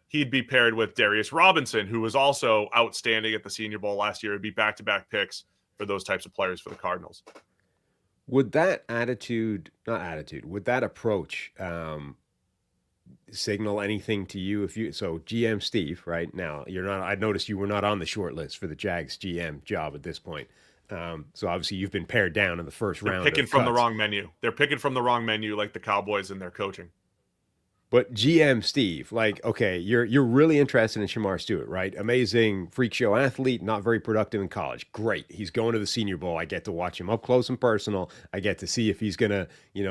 he'd be paired with Darius Robinson, who was also outstanding at the Senior Bowl last year. It'd be back-to-back picks for those types of players for the Cardinals. Would that would that approach signal anything to you? So GM Steve, right now, I noticed you were not on the short list for the Jags GM job at this point. So obviously you've been pared down in the first round. They're picking from the wrong menu. They're picking from the wrong menu, like the Cowboys in their coaching. But GM Steve, like, okay, you're really interested in Shamar Stewart, right? Amazing freak show athlete, not very productive in college. Great. He's going to the Senior Bowl. I get to watch him up close and personal. I get to see if he's going to,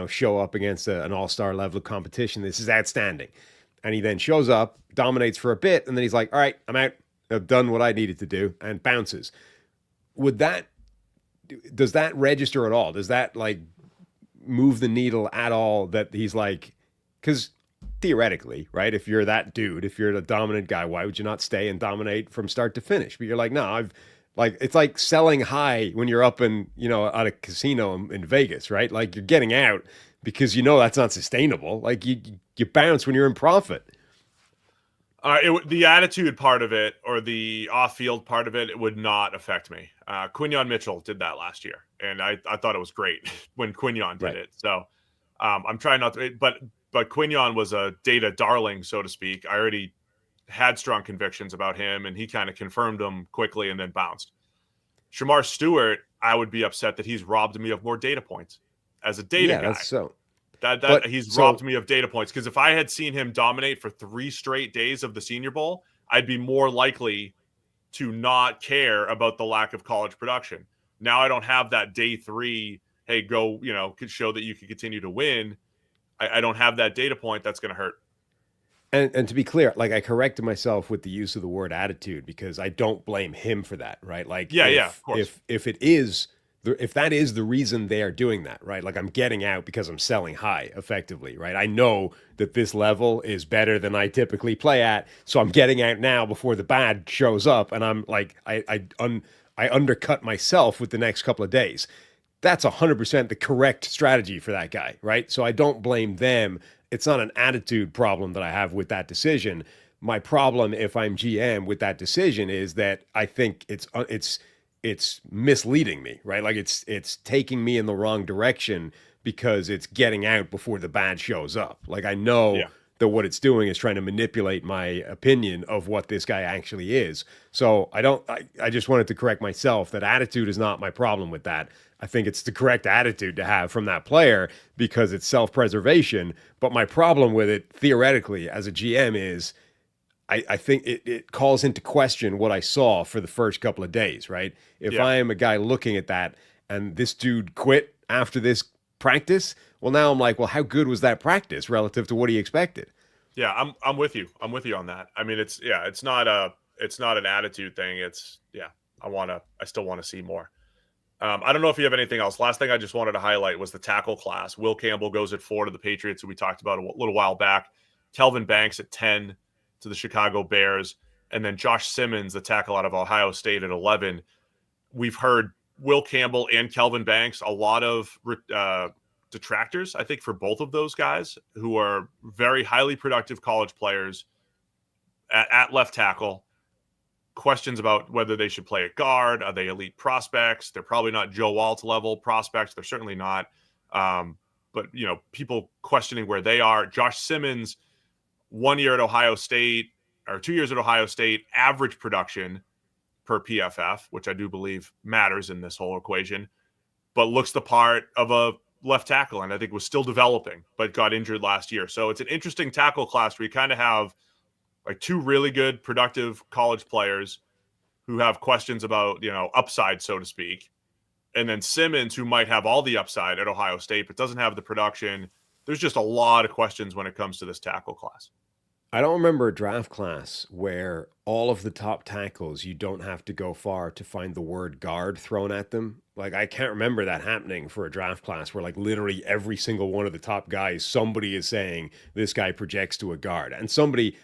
show up against an all-star level of competition. This is outstanding. And he then shows up, dominates for a bit, and then he's like, all right, I'm out. I've done what I needed to do, and bounces. Does that register at all? Does that, like, move the needle at all that he's like, because theoretically, right, if you're that dude, if you're the dominant guy, why would you not stay and dominate from start to finish? But you're like, no, it's like selling high when you're up in, at a casino in Vegas, right? Like you're getting out because that's not sustainable. Like you bounce when you're in profit. The attitude part of it or the off-field part of it would not affect me. Quinyon Mitchell did that last year, and I thought it was great when Quinyon did it. So I'm trying not to, but Quinyon was a data darling, so to speak. I already had strong convictions about him, and he kind of confirmed them quickly and then bounced. Shamar Stewart, I would be upset that he's robbed me of more data points as a data guy. That's so. He's robbed me of data points, because if I had seen him dominate for 3 straight days of the Senior Bowl, I'd be more likely to not care about the lack of college production. Now I don't have that day 3, hey, go, could show that you can continue to win. I don't have that data point. That's going to hurt. And to be clear, like I corrected myself with the use of the word attitude because I don't blame him for that, right? Like, of course. If that is the reason they are doing that, right? Like I'm getting out because I'm selling high effectively, right? I know that this level is better than I typically play at. So I'm getting out now before the bad shows up. And I'm like, I undercut myself with the next couple of days. That's 100% the correct strategy for that guy, right? So I don't blame them. It's not an attitude problem that I have with that decision. My problem, if I'm GM with that decision, is that I think it's misleading me, right? Like it's taking me in the wrong direction because it's getting out before the bad shows up. Like I know that what it's doing is trying to manipulate my opinion of what this guy actually is. So I just wanted to correct myself that attitude is not my problem with that. I think it's the correct attitude to have from that player because it's self-preservation. But my problem with it, theoretically, as a GM is I think it calls into question what I saw for the first couple of days, right? If I am a guy looking at that and this dude quit after this practice, well, now I'm like, well, how good was that practice relative to what he expected? Yeah, I'm with you. I'm with you on that. I mean, it's not an attitude thing. It's I still want to see more. I don't know if you have anything else. Last thing I just wanted to highlight was the tackle class. Will Campbell goes at 4 to the Patriots, who we talked about a little while back. Kelvin Banks at 10 to the Chicago Bears. And then Josh Simmons, the tackle out of Ohio State, at 11. We've heard Will Campbell and Kelvin Banks, a lot of detractors, I think, for both of those guys, who are very highly productive college players at left tackle. Questions about whether they should play at guard. Are they elite prospects? They're probably not Joe Alt level prospects. They're certainly not. But, people questioning where they are. Josh Simmons, 1 year at Ohio State, or 2 years at Ohio State, average production per PFF, which I do believe matters in this whole equation, but looks the part of a left tackle, and I think was still developing, but got injured last year. So it's an interesting tackle class where you kind of have like two really good, productive college players who have questions about, upside, so to speak. And then Simmons, who might have all the upside at Ohio State, but doesn't have the production. There's just a lot of questions when it comes to this tackle class. I don't remember a draft class where all of the top tackles, you don't have to go far to find the word guard thrown at them. Like, I can't remember that happening for a draft class where, like, literally every single one of the top guys, somebody is saying this guy projects to a guard. And somebody,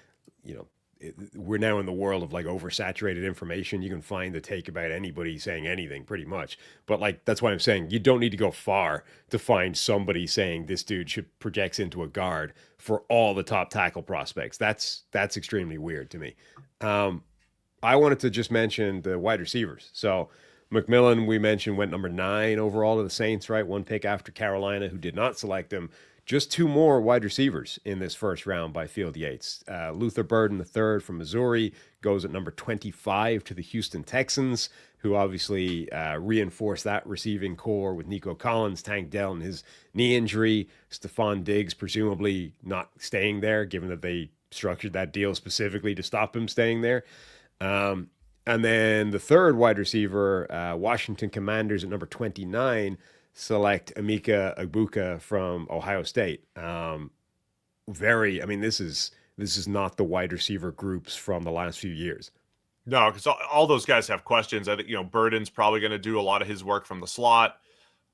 we're now in the world of like oversaturated information. You can find the take about anybody saying anything pretty much. But like, that's why I'm saying you don't need to go far to find somebody saying this dude should projects into a guard for all the top tackle prospects. That's extremely weird to me. I wanted to just mention the wide receivers. So McMillan, we mentioned, went number 9 overall to the Saints, right? One pick after Carolina, who did not select him. Just 2 more wide receivers in this first round by Field Yates. Luther Burden, the third from Missouri, goes at number 25 to the Houston Texans, who obviously reinforced that receiving core with Nico Collins, Tank Dell, and his knee injury. Stephon Diggs presumably not staying there, given that they structured that deal specifically to stop him staying there. And then the third wide receiver, Washington Commanders at number 29, select Emeka Egbuka from Ohio State. This is not the wide receiver groups from the last few years. No, because all those guys have questions. I think, Burden's probably going to do a lot of his work from the slot.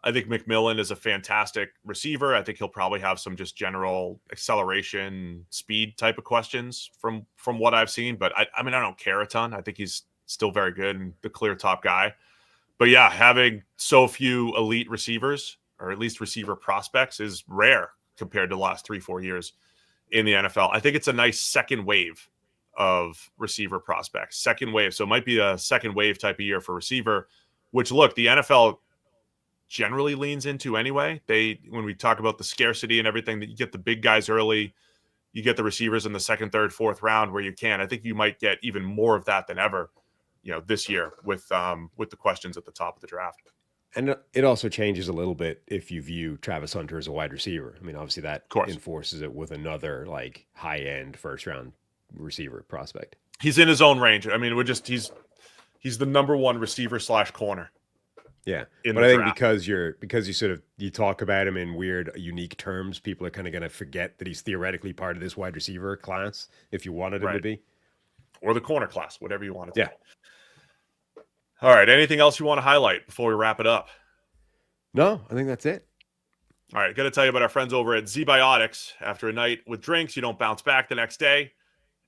I think McMillan is a fantastic receiver. I think he'll probably have some just general acceleration, speed type of questions from what I've seen. But I don't care a ton. I think he's still very good and the clear top guy. But yeah, having so few elite receivers, or at least receiver prospects, is rare compared to the last 3-4 years in the NFL. I think it's a nice second wave of receiver prospects. Second wave. So it might be a second wave type of year for receiver, which, look, the NFL generally leans into anyway. When we talk about the scarcity and everything, that you get the big guys early, you get the receivers in the second, third, fourth round where you can. I think you might get even more of that than ever, this year with the questions at the top of the draft. And it also changes a little bit if you view Travis Hunter as a wide receiver. I mean, obviously that enforces it with another like high-end first-round receiver prospect. He's in his own range. I mean, he's the number 1 receiver / corner. Yeah, but I think because you talk about him in weird, unique terms, people are kind of going to forget that he's theoretically part of this wide receiver class if you wanted him to be, or the corner class, whatever you want it to be. All right. Anything else you want to highlight before we wrap it up? No, I think that's it. All right. Got to tell you about our friends over at Zbiotics. After a night with drinks, you don't bounce back the next day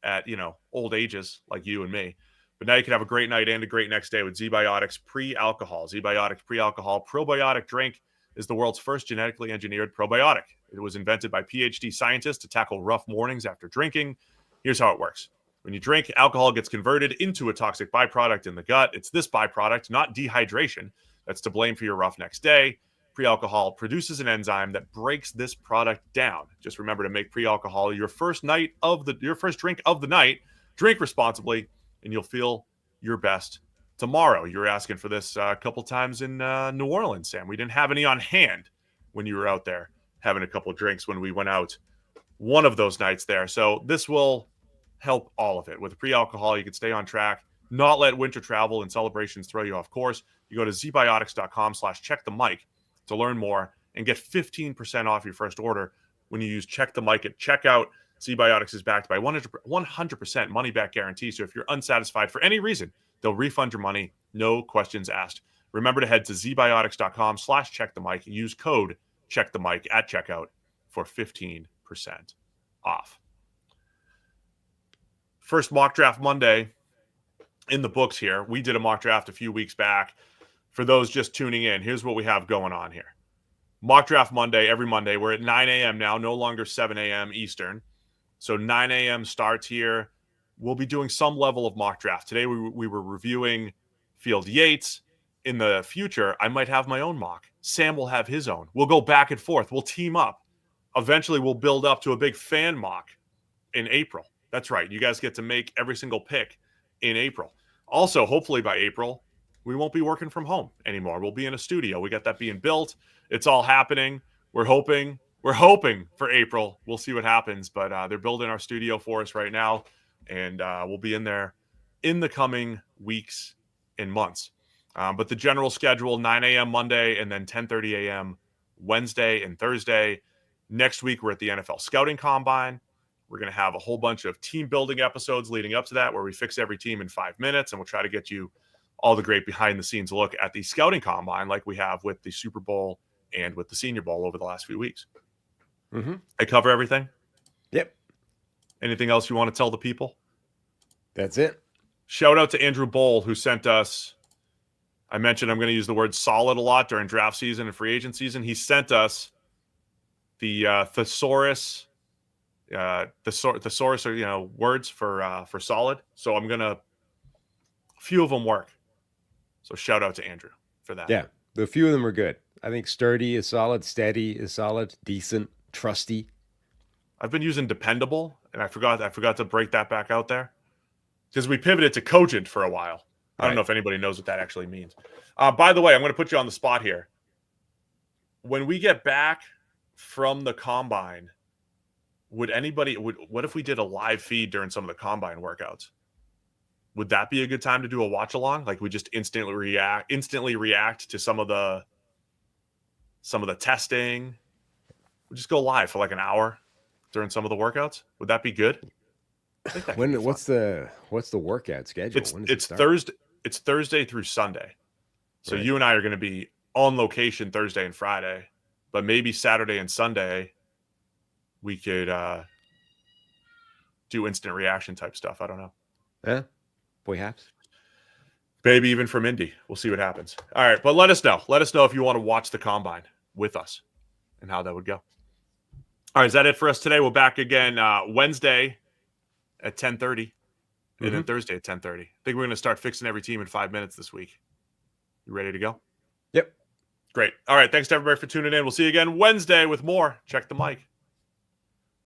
at, old ages like you and me. But now you can have a great night and a great next day with Zbiotics pre-alcohol. Zbiotics pre-alcohol probiotic drink is the world's first genetically engineered probiotic. It was invented by PhD scientists to tackle rough mornings after drinking. Here's how it works. When you drink, alcohol gets converted into a toxic byproduct in the gut. It's this byproduct, not dehydration, that's to blame for your rough next day. Pre-alcohol produces an enzyme that breaks this product down. Just remember to make pre-alcohol your first drink of the night. Drink responsibly, and you'll feel your best tomorrow. You were asking for this a couple times in New Orleans, Sam. We didn't have any on hand when you were out there having a couple of drinks when we went out one of those nights there. So this will help all of it. With pre-alcohol, you can stay on track, not let winter travel and celebrations throw you off course. You go to zbiotics.com/check.the.mic to learn more and get 15% off your first order when you use check.the.mic at checkout. Zbiotics is backed by 100% money-back guarantee. So if you're unsatisfied for any reason, they'll refund your money, no questions asked. Remember to head to zbiotics.com/check-the-mic and use code check-the-mic at checkout for 15% off. First mock draft Monday in the books here. We did a mock draft a few weeks back. For those just tuning in, here's what we have going on here. Mock draft Monday, every Monday. We're at 9 a.m. now, no longer 7 a.m. Eastern. So 9 a.m. starts here. We'll be doing some level of mock draft. Today we were reviewing Field Yates. In the future, I might have my own mock. Sam will have his own. We'll go back and forth. We'll team up. Eventually, we'll build up to a big fan mock in April. That's right. You guys get to make every single pick in April. Also, hopefully by April, we won't be working from home anymore. We'll be in a studio. We got that being built. It's all happening. We're hoping for April. We'll see what happens, but they're building our studio for us right now, and we'll be in there in the coming weeks and months. But the general schedule, 9 a.m. Monday and then 10:30 a.m. Wednesday and Thursday. Next week, we're at the NFL Scouting Combine. We're going to have a whole bunch of team building episodes leading up to that where we fix every team in 5 minutes, and we'll try to get you all the great behind-the-scenes look at the Scouting Combine like we have with the Super Bowl and with the Senior Bowl over the last few weeks. Mm-hmm. I cover everything? Yep. Anything else you want to tell the people? That's it. Shout out to Andrew Bowl, who sent us... I mentioned I'm going to use the word solid a lot during draft season and free agent season. He sent us the thesaurus, thesaurus are words for solid. So I'm gonna, a few of them work. So shout out to Andrew for that. Yeah, a few of them are good. I think sturdy is solid, steady is solid, decent, trusty. I've been using dependable, and I forgot to break that back out there because we pivoted to cogent for a while. I don't know if anybody knows what that actually means. By the way, I'm going to put you on the spot here. When we get back from the combine, what if we did a live feed during some of the combine workouts? Would that be a good time to do a watch along? Like we just instantly react to some of the testing. We just go live for like an hour during some of the workouts. Would that be good? I think that could be fun. What's the workout schedule? It's Thursday. It's Thursday through Sunday. So you and I are going to be on location Thursday and Friday, but maybe Saturday and Sunday we could do instant reaction type stuff. I don't know. Yeah, perhaps. Maybe even from Indy. We'll see what happens. All right, but let us know. Let us know if you want to watch the combine with us and how that would go. All right, is that it for us today? We're back again Wednesday at 10:30. And then Thursday at 10:30. I think we're going to start fixing every team in 5 minutes this week. You ready to go? Yep. Great. All right. Thanks to everybody for tuning in. We'll see you again Wednesday with more Check the Mic.